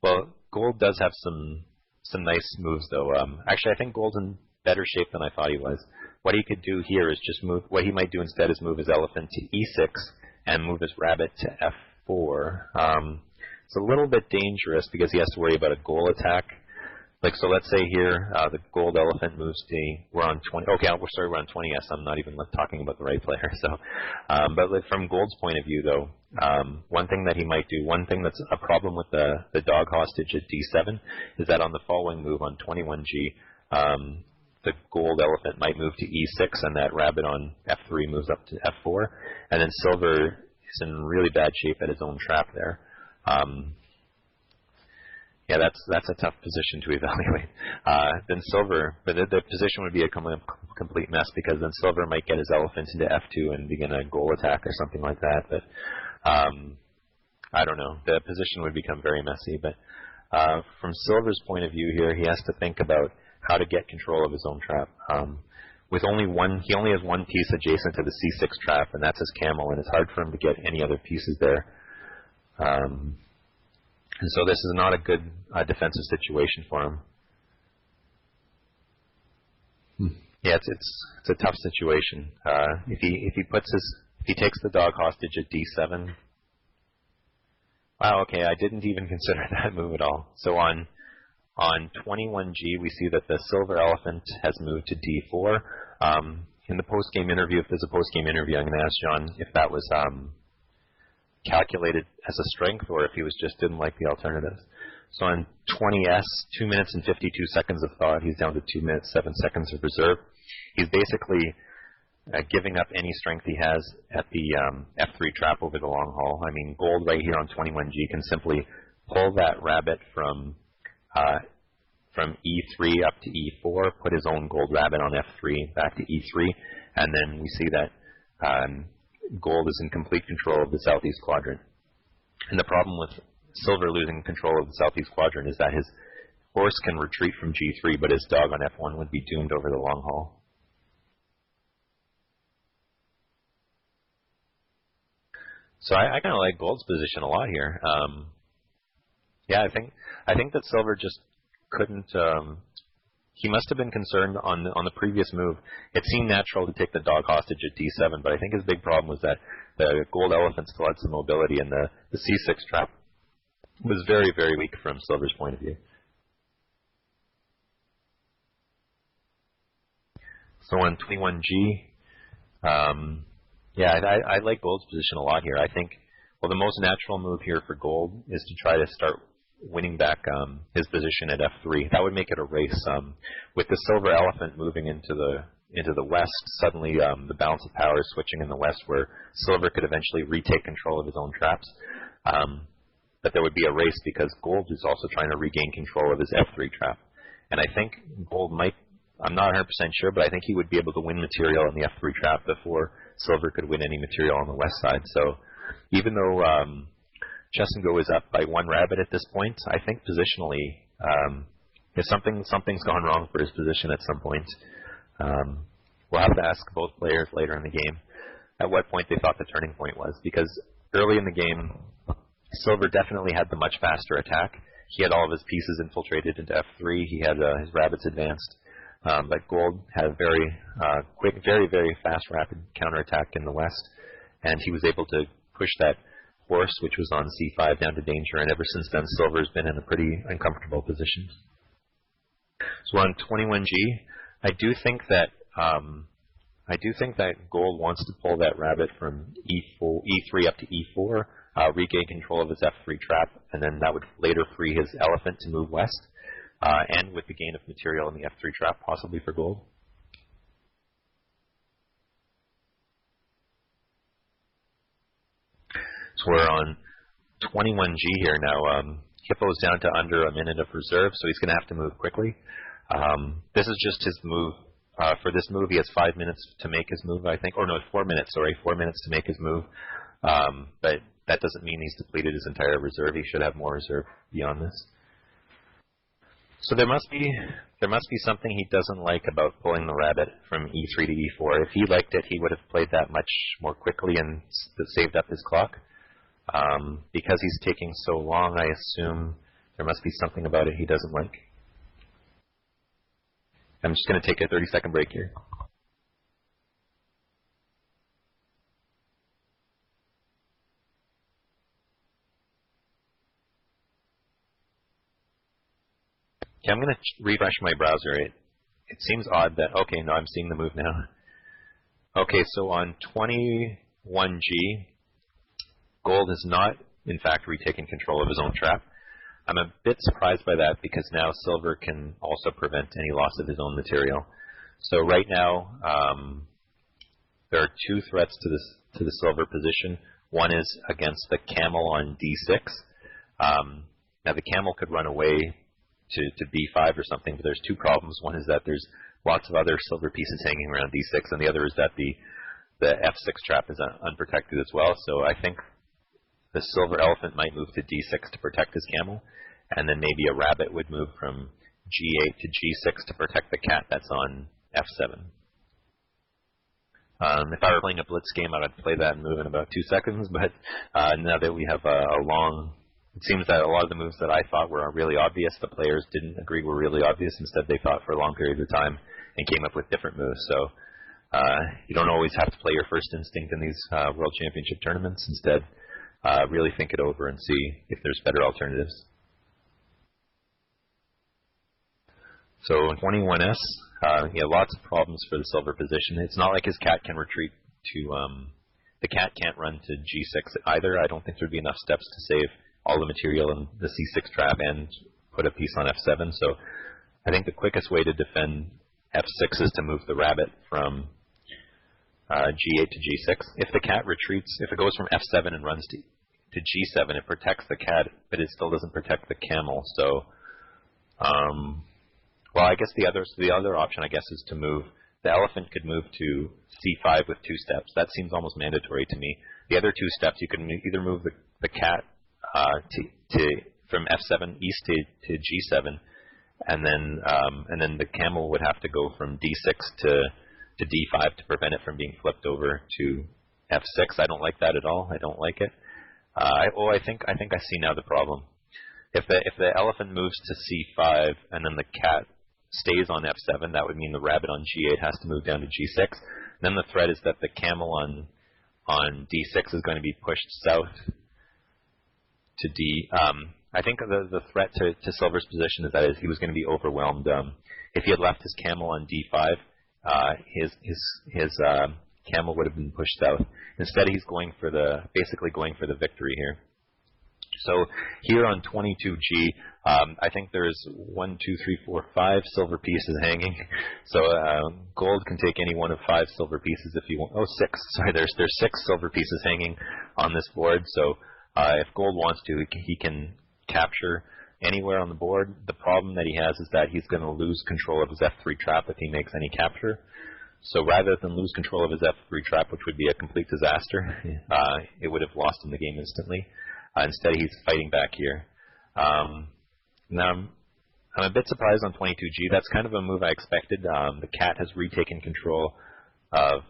well, gold does have some nice moves, though. Actually, I think gold's in better shape than I thought he was. What he could do here is just move. What he might do instead is move his elephant to e6 and move his rabbit to f4. It's a little bit dangerous because he has to worry about a goal attack. Like, so let's say here the gold elephant moves to, we're on 20, okay, we're on 20s, I'm not even talking about the right player. So, but like from gold's point of view, though, one thing that he might do, one thing that's a problem with the dog hostage at d7 is that on the following move on 21g, the gold elephant might move to e6 and that rabbit on f3 moves up to f4, and then silver is in really bad shape at his own trap there. Yeah, that's a tough position to evaluate. Then silver, but the position would be a complete mess because then silver might get his elephant into f2 and begin a goal attack or something like that. But I don't know. The position would become very messy. But from silver's point of view here, he has to think about how to get control of his own trap. With only one, he only has one piece adjacent to the c6 trap, and that's his camel, and it's hard for him to get any other pieces there. And so this is not a good defensive situation for him. Yeah, it's a tough situation. If he takes the dog hostage at d7. Wow, okay, I didn't even consider that move at all. So on 21g, we see that the silver elephant has moved to d4. In the post-game interview, if there's a post-game interview, I'm going to ask John if that was calculated as a strength or if he didn't like the alternatives. So on 20s, 2 minutes and 52 seconds of thought, he's down to 2 minutes, 7 seconds of reserve. He's basically giving up any strength he has at the f3 trap over the long haul. I mean, gold right here on 21g can simply pull that rabbit from e3 up to e4, put his own gold rabbit on f3 back to e3, and then we see that gold is in complete control of the southeast quadrant. And the problem with silver losing control of the southeast quadrant is that his horse can retreat from g3, but his dog on f1 would be doomed over the long haul. So I kind of like gold's position a lot here. Yeah, I think that silver just couldn't. He must have been concerned on the previous move. It seemed natural to take the dog hostage at d7, but I think his big problem was that the gold elephant still had some mobility, and the c6 trap was very, very weak from silver's point of view. So on 21g, yeah, I like gold's position a lot here. I think, well, the most natural move here for gold is to try to start winning back his position at f3. That would make it a race. With the silver elephant moving into the west, suddenly the balance of power is switching in the west, where silver could eventually retake control of his own traps. But there would be a race because gold is also trying to regain control of his f3 trap. And I think gold might, I'm not 100% sure, but I think he would be able to win material in the f3 trap before silver could win any material on the west side. So even though Chesengo is up by one rabbit at this point, I think positionally, if something's gone wrong for his position at some point. We'll have to ask both players later in the game at what point they thought the turning point was, because early in the game, silver definitely had the much faster attack. He had all of his pieces infiltrated into f3. He had his rabbits advanced. But gold had a very quick, very, very fast, rapid counterattack in the west, and he was able to push that horse, which was on c5, down to danger, and ever since then, silver's been in a pretty uncomfortable position. So we're on 21G. I do think that Gold wants to pull that rabbit from E3 up to E4, regain control of his F3 trap, and then that would later free his elephant to move west, and with the gain of material in the F3 trap, possibly for Gold. So we're on 21G here now. Hippo's down to under a minute of reserve, so he's going to have to move quickly. This is just his move. For this move, he has 5 minutes to make his move, I think. Or no, 4 minutes, sorry. 4 minutes to make his move. But that doesn't mean he's depleted his entire reserve. He should have more reserve beyond this. So there must be something he doesn't like about pulling the rabbit from E3 to E4. If he liked it, he would have played that much more quickly and saved up his clock. Because he's taking so long, I assume there must be something about it he doesn't like. I'm just going to take a 30-second break here. Okay, I'm going to refresh my browser. It seems odd that, okay, no, I'm seeing the move now. Okay, so on 21G, Gold has not, in fact, retaken control of his own trap. I'm a bit surprised by that because now Silver can also prevent any loss of his own material. So right now, there are two threats to the Silver position. One is against the camel on D6. Now the camel could run away to B5 or something, but there's two problems. One is that there's lots of other Silver pieces hanging around D6, and the other is that the F6 trap is unprotected as well. So I think the Silver elephant might move to D6 to protect his camel, and then maybe a rabbit would move from G8 to G6 to protect the cat that's on F7. If I were playing a blitz game, I would play that move in about 2 seconds, but now that we have a long... It seems that a lot of the moves that I thought were really obvious, the players didn't agree were really obvious. Instead, they thought for long periods of time and came up with different moves. So you don't always have to play your first instinct in these World Championship tournaments. Instead, really think it over and see if there's better alternatives. So in 21S, lots of problems for the Silver position. It's not like his cat can retreat to... the cat can't run to G6 either. I don't think there'd be enough steps to save all the material in the C6 trap and put a piece on F7. So I think the quickest way to defend F6 is to move the rabbit from G8 to G6. If the cat retreats, if it goes from F7 and runs to G7, it protects the cat, but it still doesn't protect the camel. So, well, I guess the other option, I guess, is to move. The elephant could move to C5 with 2 steps. That seems almost mandatory to me. The other 2 steps, you can either move the cat from F7 east to G7, and then the camel would have to go from D6 to D5 to prevent it from being flipped over to F6. I don't like that at all. I don't like it. I think I see now the problem. If the elephant moves to C5 and then the cat stays on F7, that would mean the rabbit on G8 has to move down to G6. Then the threat is that the camel on D6 is going to be pushed south to D. I think the threat to Silver's position is that he was going to be overwhelmed. If he had left his camel on D5, his camel would have been pushed south. Instead, he's basically going for the victory here. So here on 22G, I think there's 1, 2, 3, 4, 5 Silver pieces hanging. So Gold can take any one of 5 Silver pieces if you want. Oh, 6. Sorry, there's 6 Silver pieces hanging on this board. So if Gold wants to, he can capture anywhere on the board. The problem that he has is that he's going to lose control of his F3 trap if he makes any capture. So rather than lose control of his F3 trap, which would be a complete disaster, it would have lost him the game instantly. Instead, he's fighting back here. Now, I'm a bit surprised on 22G. That's kind of a move I expected. The cat has retaken control of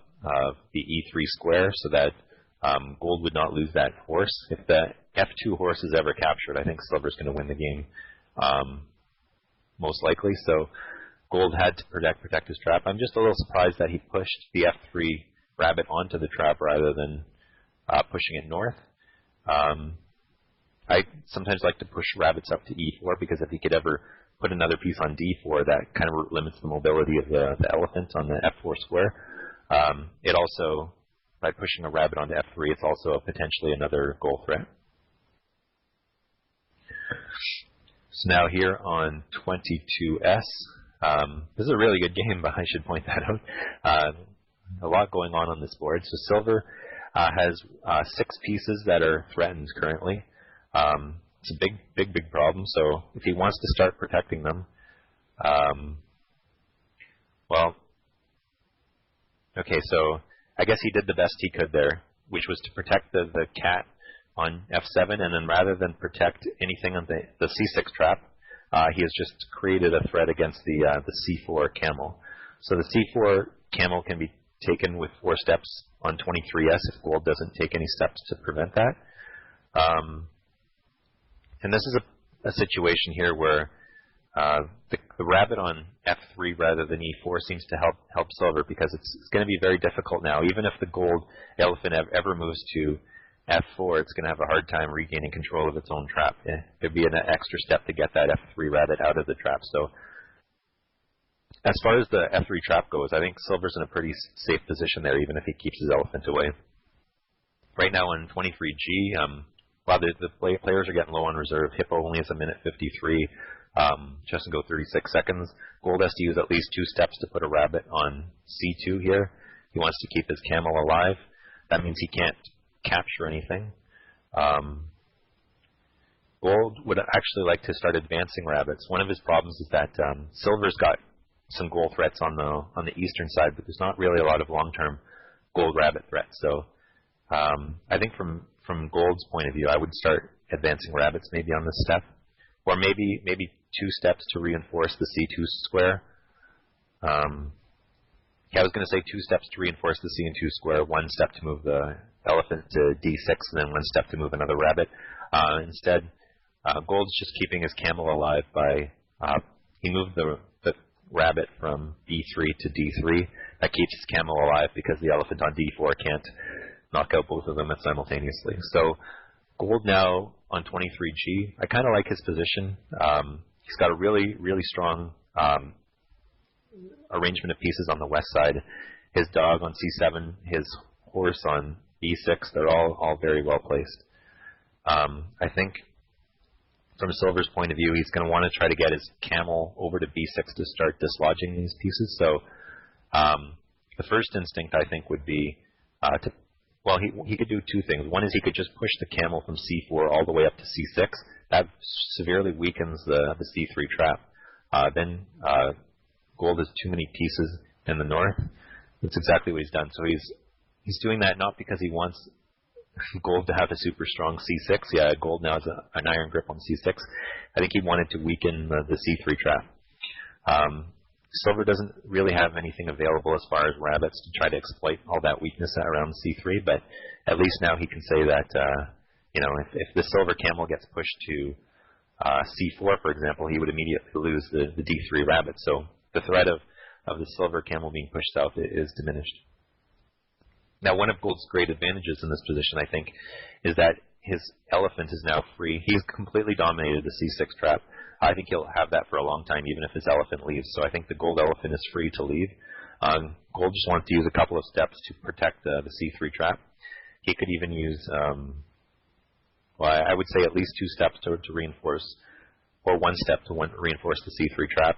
the E3 square so that Gold would not lose that horse. If the F2 horse is ever captured, I think Silver's going to win the game, most likely. So Gold had to protect his trap. I'm just a little surprised that he pushed the F3 rabbit onto the trap rather than pushing it north. I sometimes like to push rabbits up to E4 because if he could ever put another piece on d4, that kind of limits the mobility of the elephant on the f4 square. It also, by pushing a rabbit onto f3, it's also potentially another goal threat. So now here on 22s, this is a really good game, but I should point that out. A lot going on this board. So silver has 6 pieces that are threatened currently. It's a big problem. So if he wants to start protecting them, well, okay, so I guess he did the best he could there, which was to protect the cat on f7, and then rather than protect anything on the c6 trap, he has just created a threat against the c4 camel. So the c4 camel can be taken with 4 steps on 23s if gold doesn't take any steps to prevent that. And this is a situation here where the rabbit on f3 rather than e4 seems to help silver, because it's going to be very difficult now. Even if the gold elephant ever moves to f4, it's going to have a hard time regaining control of its own trap. There'd be an extra step to get that f3 rabbit out of the trap. So as far as the f3 trap goes, I think silver's in a pretty safe position there, even if he keeps his elephant away. Right now on 23g, wow, the players are getting low on reserve. Hippo only has 1:53. Just to go 36 seconds. Gold has to use at least 2 steps to put a rabbit on c2 here. He wants to keep his camel alive. That means he can't capture anything. Gold would actually like to start advancing rabbits. One of his problems is that silver's got some gold threats on the eastern side, but there's not really a lot of long-term gold rabbit threats. So I think from gold's point of view, I would start advancing rabbits maybe on this step, or maybe 2 steps to reinforce the c2 square. Yeah, I was going to say 2 steps to reinforce the c2 square, 1 step to move the elephant to d6, and then 1 step to move another rabbit. Instead, gold's just keeping his camel alive by he moved the rabbit from b3 to d3. That keeps his camel alive because the elephant on d4 can't knock out both of them simultaneously. So gold now on 23g, I kind of like his position. He's got a really strong arrangement of pieces on the west side. His dog on c7, his horse on e6, they're all very well placed. I think from silver's point of view, he's going to want to try to get his camel over to b6 to start dislodging these pieces. So the first instinct, I think, would be well, he could do 2 things. One is he could just push the camel from c4 all the way up to c6. That severely weakens the c3 trap. Then gold has too many pieces in the north. That's exactly what he's done. So he's doing that not because he wants gold to have a super strong c6. Yeah, gold now has an iron grip on c6. I think he wanted to weaken the c3 trap. Silver doesn't really have anything available as far as rabbits to try to exploit all that weakness around c3, but at least now he can say that, if the silver camel gets pushed to c4, for example, he would immediately lose the d3 rabbit. So the threat of the silver camel being pushed south is diminished. Now, one of gold's great advantages in this position, I think, is that his elephant is now free. He's completely dominated the c6 trap. I think he'll have that for a long time, even if his elephant leaves. So I think the gold elephant is free to leave. Gold just wants to use a couple of steps to protect the c3 trap. He could even use, well, I would say at least 2 steps to reinforce, or 1 step to reinforce the c3 trap.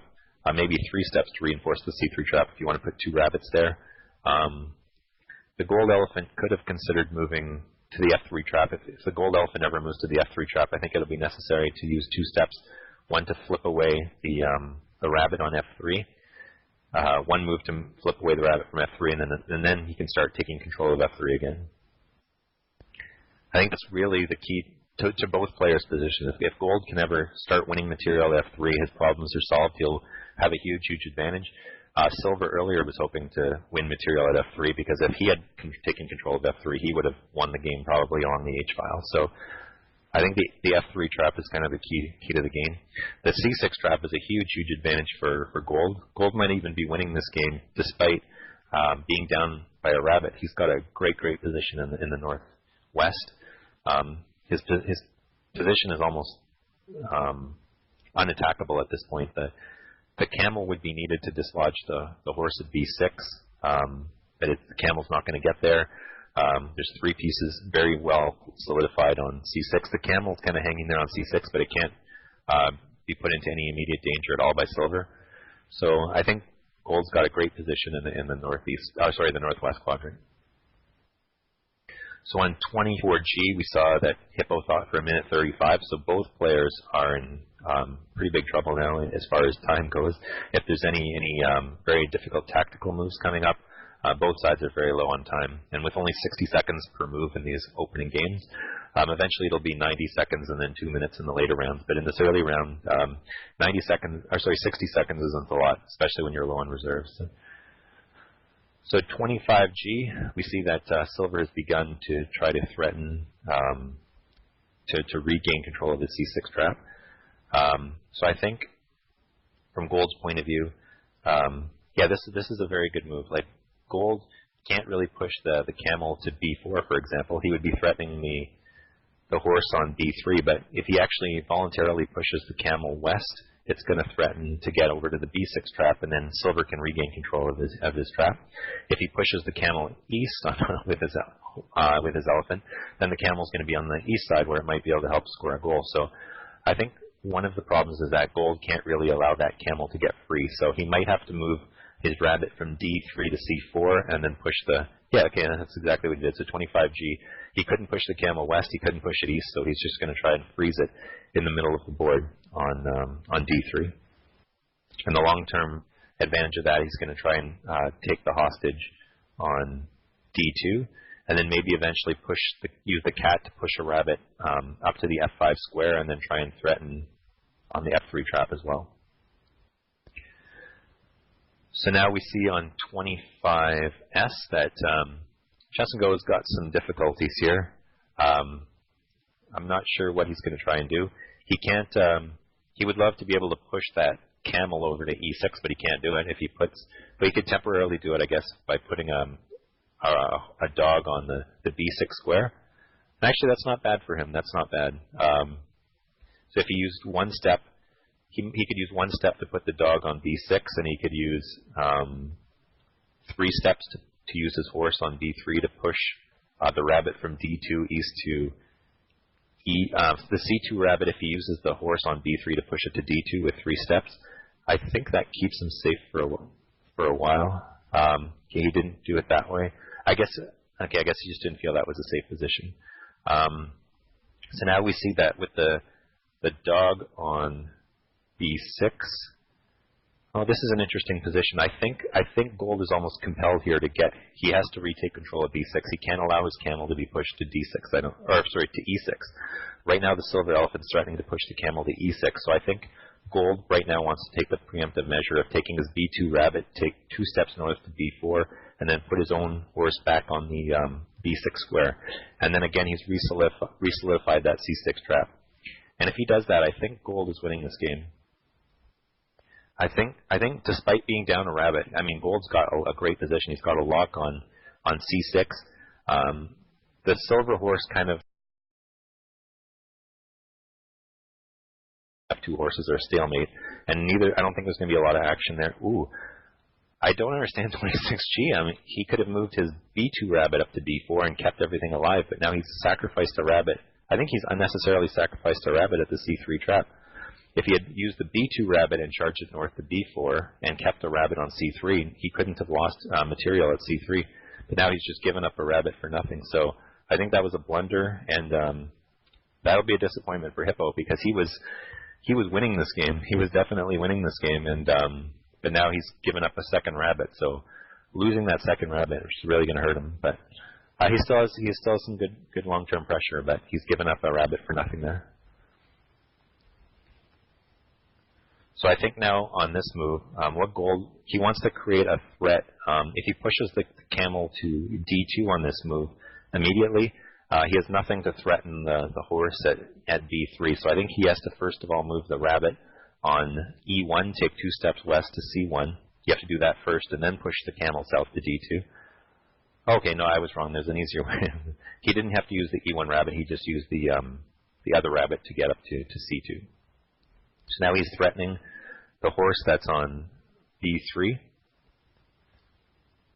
Maybe 3 steps to reinforce the c3 trap if you want to put 2 rabbits there. The gold elephant could have considered moving to the f3 trap. If the gold elephant ever moves to the f3 trap, I think it'll be necessary to use 2 steps. 1 to flip away the rabbit on f3. 1 move to flip away the rabbit from f3, and then he can start taking control of f3 again. I think that's really the key to both players' positions. If gold can ever start winning material at f3, his problems are solved. He'll have a huge advantage. Silver earlier was hoping to win material at f3 because if he had taken control of f3, he would have won the game probably on the h-file. So I think the f3 trap is kind of the key to the game. The c6 trap is a huge advantage for gold. Gold might even be winning this game despite being down by a rabbit. He's got a great position in the northwest. His position is almost unattackable at this point. The camel would be needed to dislodge the horse at b6, but the camel's not going to get there. There's 3 pieces very well solidified on c6. The camel's kind of hanging there on c6, but it can't be put into any immediate danger at all by silver. So I think gold's got a great position in the the northwest quadrant. So on 24G, we saw that Hippo thought for a minute 35, so both players are in pretty big trouble now as far as time goes. If there's any very difficult tactical moves coming up, both sides are very low on time. And with only 60 seconds per move in these opening games, eventually it'll be 90 seconds and then 2 minutes in the later rounds. But in this early round, 60 seconds isn't a lot, especially when you're low on reserves. So 25G, we see that silver has begun to try to threaten to regain control of the c6 trap. So I think from gold's point of view, this is a very good move. Like, gold can't really push the camel to b4, for example. He would be threatening the horse on b3, but if he actually voluntarily pushes the camel west, it's going to threaten to get over to the b6 trap, and then silver can regain control of his trap. If he pushes the camel east with his elephant, then the camel's going to be on the east side where it might be able to help score a goal. So I think one of the problems is that gold can't really allow that camel to get free. So he might have to move his rabbit from d3 to c4 and then push that's exactly what he did. So 25G, he couldn't push the camel west, he couldn't push it east, so he's just going to try and freeze it in the middle of the board on d3. And the long-term advantage of that, he's going to try and take the hostage on d2, and then maybe eventually use the cat to push a rabbit up to the f5 square, and then try and threaten on the f3 trap as well. So now we see on 25S that Chesengo has got some difficulties here. I'm not sure what he's going to try and do. He can't. He would love to be able to push that camel over to e6, but he can't do it. But he could temporarily do it, I guess, by putting a dog on the b6 square. And actually, that's not bad for him. That's not bad. So if he used one step. He could use one step to put the dog on b6, and he could use 3 steps to use his horse on b3 to push the rabbit from d2 east to the c2 rabbit. If he uses the horse on b3 to push it to d2 with 3 steps, I think that keeps him safe for a while. He didn't do it that way. I guess he just didn't feel that was a safe position. So now we see that with the dog on b6. Oh, this is an interesting position. I think gold is almost compelled here to he has to retake control of b6. He can't allow his camel to be pushed to d6. To e6. Right now the silver elephant's threatening to push the camel to e6. So I think gold right now wants to take the preemptive measure of taking his b2 rabbit, take 2 steps north to b4, and then put his own horse back on the b6 square. And then again he's re-solidified that c6 trap. And if he does that, I think gold is winning this game. I think despite being down a rabbit, I mean, gold's got a great position. He's got a lock on c6. The silver horse kind of two horses are stalemate, and I don't think there's going to be a lot of action there. Ooh, I don't understand 26G. I mean, he could have moved his b2 rabbit up to b4 and kept everything alive, but now he's sacrificed a rabbit. I think he's unnecessarily sacrificed a rabbit at the c3 trap. If he had used the b2 rabbit and charged it north to b4 and kept the rabbit on c3, he couldn't have lost material at c3. But now he's just given up a rabbit for nothing. So I think that was a blunder, and that'll be a disappointment for Hippo, because he was winning this game. He was definitely winning this game, and but now he's given up a second rabbit. So losing that second rabbit is really going to hurt him. But he still has some good long-term pressure, but he's given up a rabbit for nothing there. So I think now on this move, he wants to create a threat. If he pushes the camel to d2 on this move immediately, he has nothing to threaten the horse at b3. So I think he has to first of all move the rabbit on e1, take 2 steps west to c1. You have to do that first, and then push the camel south to d2. Okay, no, I was wrong. There's an easier way. He didn't have to use the e1 rabbit. He just used the other rabbit to get up to c2. So now he's threatening the horse that's on b3.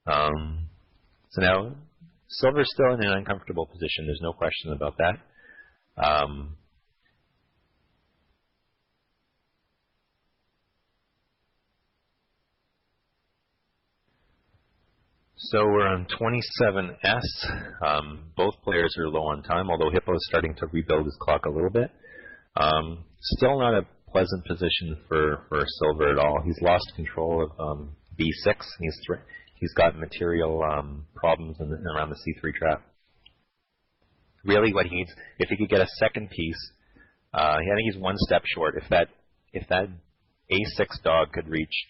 So now silver's still in an uncomfortable position. There's no question about that. So we're on 27S. Both players are low on time, although Hippo is starting to rebuild his clock a little bit. Still not a pleasant position for silver at all. He's lost control of b6. He's got material problems around the c3 trap. Really, what he needs, if he could get a second piece, I think he's one step short. If that a6 dog could reach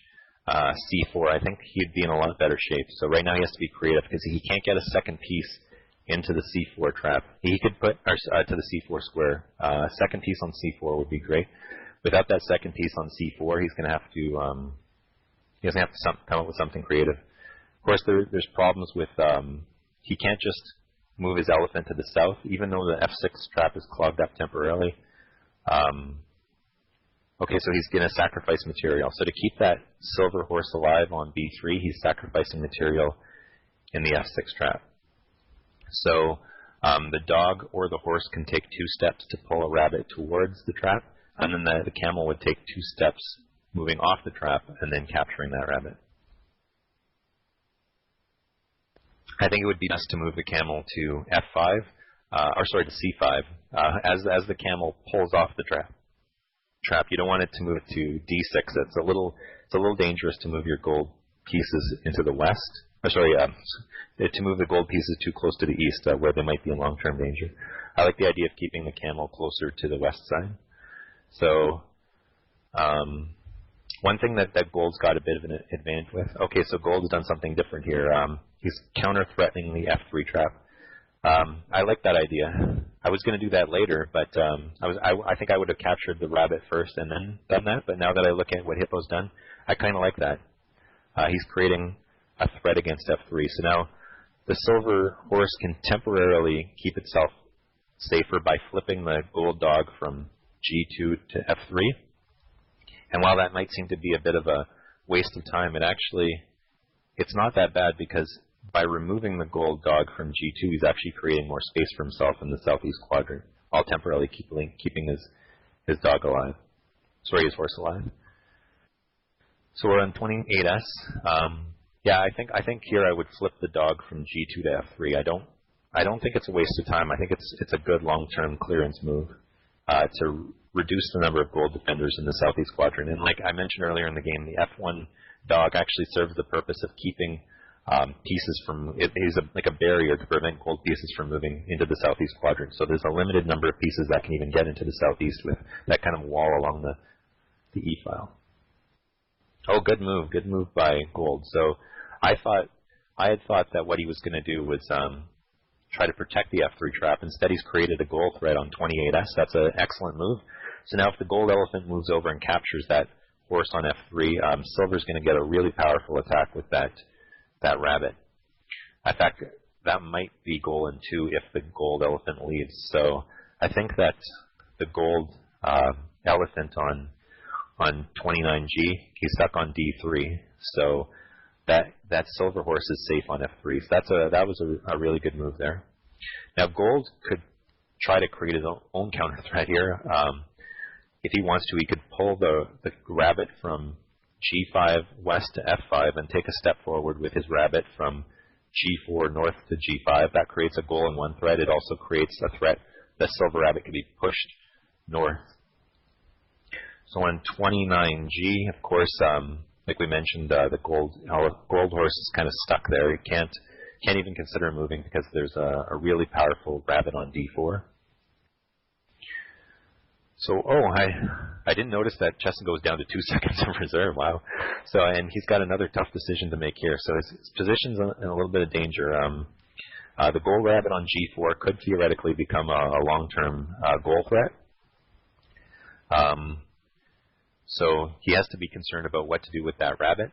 c4, I think he'd be in a lot better shape. So right now he has to be creative because he can't get a second piece into the c4 trap. He could put to the c4 square. A second piece on c4 would be great. Without that second piece on c4, he's going to have to come up with something creative. Of course, there's problems with he can't just move his elephant to the south, even though the f6 trap is clogged up temporarily. Okay, so he's going to sacrifice material. So to keep that silver horse alive on b3, he's sacrificing material in the f6 trap. So the dog or the horse can take 2 steps to pull a rabbit towards the trap, and then the camel would take 2 steps moving off the trap and then capturing that rabbit. I think it would be best to move the camel to f5, to c5, as the camel pulls off the trap. You don't want it to move to d6. It's a little dangerous to move your gold pieces into the west. To move the gold pieces too close to the east, where they might be in long-term danger. I like the idea of keeping the camel closer to the west side. So one thing that gold's got a bit of an advantage with. Okay, so gold's done something different here. He's counter-threatening the f3 trap. I like that idea. I was going to do that later, but I think I would have captured the rabbit first and then done that. But now that I look at what Hippo's done, I kind of like that. He's creating a threat against f3. So now the silver horse can temporarily keep itself safer by flipping the gold dog from g2 to f3. And while that might seem to be a bit of a waste of time, it's not that bad, because by removing the gold dog from g2, he's actually creating more space for himself in the southeast quadrant, while temporarily keeping his dog alive. His horse alive. So we're on 28S. I think here I would flip the dog from g2 to f3. I don't think it's a waste of time. I think it's a good long-term clearance move to reduce the number of gold defenders in the southeast quadrant. And like I mentioned earlier in the game, the f1 dog actually serves the purpose of keeping pieces from, he's like a barrier to prevent gold pieces from moving into the southeast quadrant. So there's a limited number of pieces that can even get into the southeast with that kind of wall along the E file. Oh, good move by gold. So I had thought that what he was going to do was try to protect the f3 trap. Instead, he's created a gold threat on 28S. That's an excellent move. So now if the gold elephant moves over and captures that horse on f3, silver's going to get a really powerful attack with that rabbit. In fact, that might be goal in 2 if the gold elephant leaves. So I think that the gold elephant on 29G, he's stuck on d3. So that silver horse is safe on f3. So that was a really good move there. Now gold could try to create his own counter threat here. If he wants to, he could pull the rabbit from g5 west to f5 and take a step forward with his rabbit from g4 north to g5. That creates a goal in one threat. It also creates a threat that silver rabbit can be pushed north. So on 29G, of course, like we mentioned, the gold horse is kind of stuck there. He can't even consider moving because there's a really powerful rabbit on d4. So, I didn't notice that Chesson goes down to 2 seconds of reserve. Wow. So, and he's got another tough decision to make here. So his position's in a little bit of danger. The gold rabbit on g4 could theoretically become a long-term goal threat. So he has to be concerned about what to do with that rabbit.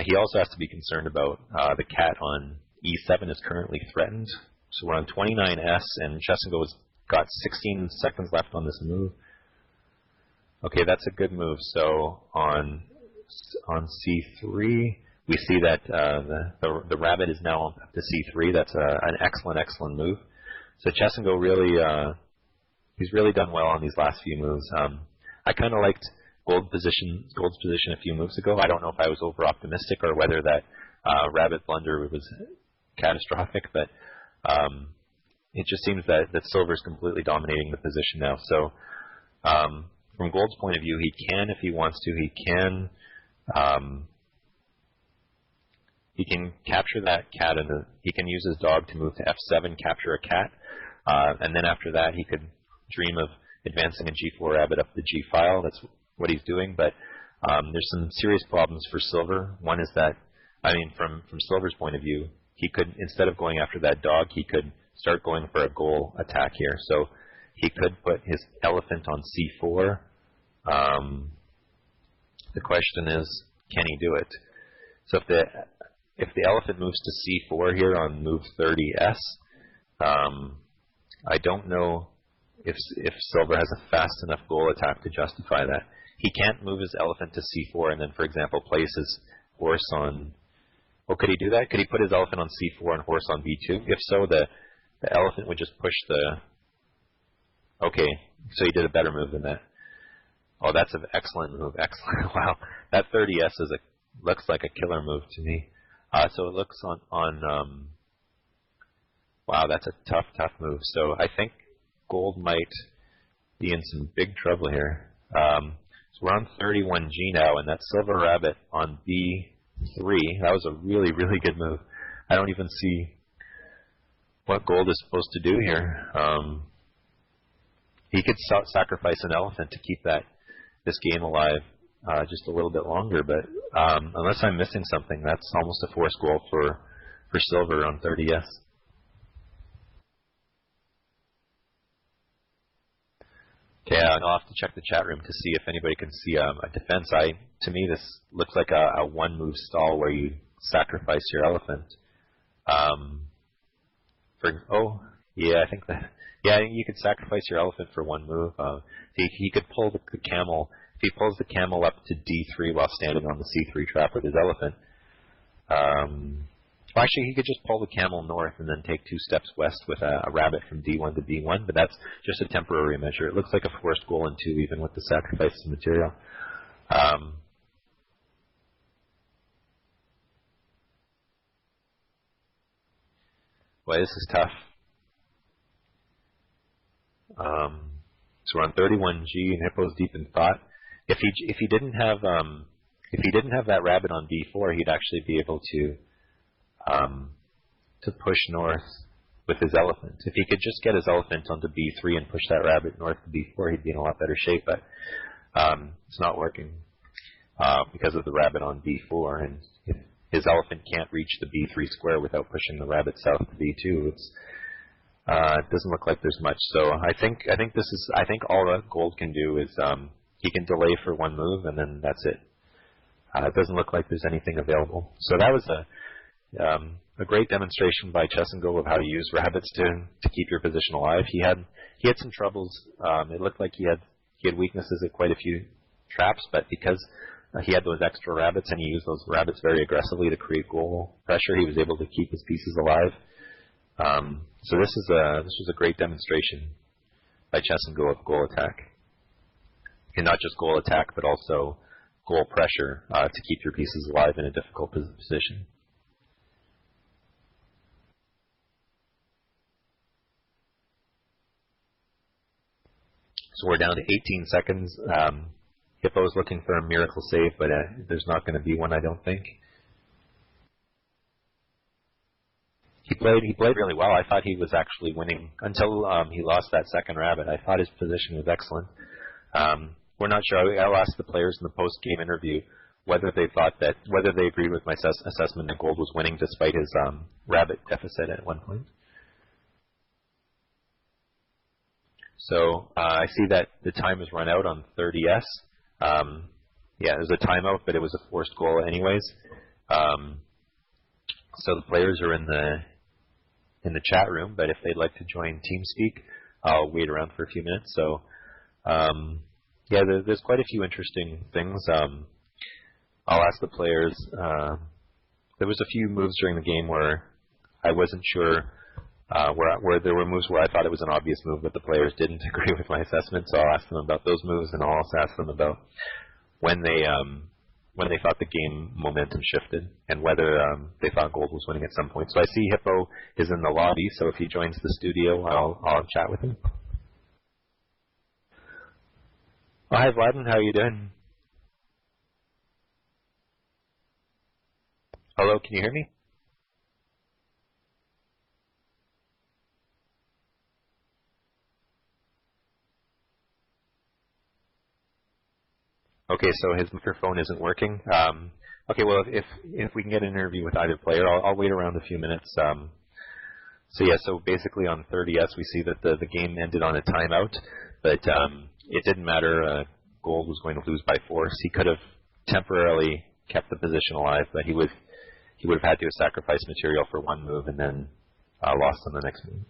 He also has to be concerned about the cat on e7 is currently threatened. So we're on 29S, and Chesson got 16 seconds left on this move. Okay, that's a good move. So on c3, we see that the rabbit is now up to c3. That's an excellent move. So Chesengo really, he's really done well on these last few moves. I kind of liked Gold's position a few moves ago. I don't know if I was over optimistic or whether that rabbit blunder was catastrophic, but it just seems that Silver's completely dominating the position now. So from Gold's point of view, he can, if he wants to, he can capture that cat, and he can use his dog to move to f7, capture a cat, and then after that he could dream of advancing a g4 rabbit up the g file. That's what he's doing, but there's some serious problems for Silver. One is that, I mean, from Silver's point of view, he could, instead of going after that dog, he could start going for a goal attack here. So he could put his elephant on c4. The question is, can he do it? So if the elephant moves to c4 here on move 30s, I don't know if Silver has a fast enough goal attack to justify that. He can't move his elephant to c4 and then, for example, place his horse on... Oh, could he do that? Could he put his elephant on c4 and horse on b2? If so, the elephant would just push the... Okay, so he did a better move than that. Oh, that's an excellent move. Excellent. Wow, that 30s looks like a killer move to me. So it looks on wow, that's a tough move. So I think Gold might be in some big trouble here. So we're on 31G now, and that Silver Rabbit on B3, that was a really good move. I don't even see what Gold is supposed to do here. He could sacrifice an elephant to keep this game alive just a little bit longer, but unless I'm missing something, that's almost a forced goal for Silver on 30s. Okay, I'll have to check the chat room to see if anybody can see a defense. To me, this looks like a one-move stall where you sacrifice your elephant. Yeah, I think that. Yeah, you could sacrifice your elephant for one move. He could pull the camel. If he pulls the camel up to d3 while standing on the c3 trap with his elephant, well, actually, he could just pull the camel north and then take 2 steps west with a rabbit from d1 to b1, but that's just a temporary measure. It looks like a forced goal in 2, even with the sacrifice of material. Boy, this is tough. So we're on 31G, and Hippo's deep in thought. If he didn't have that rabbit on b4, he'd actually be able to push north with his elephant. If he could just get his elephant onto b3 and push that rabbit north to b4, he'd be in a lot better shape. But it's not working because of the rabbit on b4, and if his elephant can't reach the b3 square without pushing the rabbit south to b2, it doesn't look like there's much. So I think all that Gold can do is he can delay for one move, and then that's it. It doesn't look like there's anything available. So that was a great demonstration by Chesengo of how to use rabbits to keep your position alive. He had some troubles. It looked like he had weaknesses at quite a few traps, but because he had those extra rabbits and he used those rabbits very aggressively to create goal pressure, he was able to keep his pieces alive. So this was a great demonstration by Chesengo of goal attack, and not just goal attack, but also goal pressure to keep your pieces alive in a difficult position. So we're down to 18 seconds. Hippo's looking for a miracle save, but there's not going to be one, I don't think. He played really well. I thought he was actually winning until he lost that second rabbit. I thought his position was excellent. We're not sure. I'll ask the players in the post-game interview whether they agreed with my assessment that Gold was winning despite his rabbit deficit at one point. So I see that the time has run out on 30s. Yeah, it was a timeout, but it was a forced goal anyways. So the players are in the chat room, but if they'd like to join TeamSpeak, I'll wait around for a few minutes. So Yeah, there's quite a few interesting things. I'll ask the players. There was a few moves during the game where I wasn't sure where there were moves where I thought it was an obvious move, but the players didn't agree with my assessment. So I'll ask them about those moves, and I'll also ask them about when they thought the game momentum shifted and whether they thought Gold was winning at some point. So I see Hippo is in the lobby, so if he joins the studio, I'll chat with him. Oh, hi, Vladden. How are you doing? Hello, can you hear me? Okay, so his microphone isn't working. Okay, well, if we can get an interview with either player, I'll wait around a few minutes. So yeah, so basically on 30S, we see that the game ended on a timeout, but it didn't matter. Gold was going to lose by force. He could have temporarily kept the position alive, but he would have had to have sacrificed material for one move and then lost on the next move.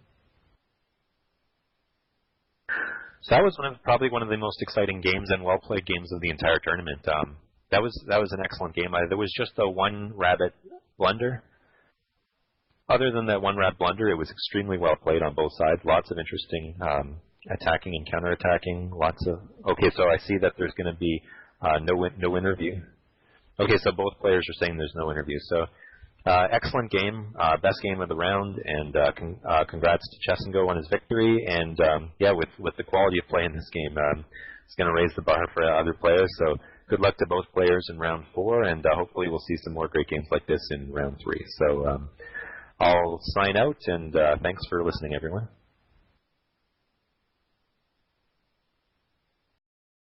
So that was probably one of the most exciting games and well-played games of the entire tournament. That was an excellent game. There was just a one rabbit blunder. Other than that one rabbit blunder, it was extremely well played on both sides. Lots of interesting attacking and counterattacking. Okay, so I see that there's going to be no interview. Okay, so both players are saying there's no interview. So excellent game, best game of the round, and congrats to Chess and Go on his victory. And yeah, with the quality of play in this game, it's going to raise the bar for other players. So good luck to both players in round 4, and hopefully we'll see some more great games like this in round 3. So I'll sign out, and thanks for listening, everyone.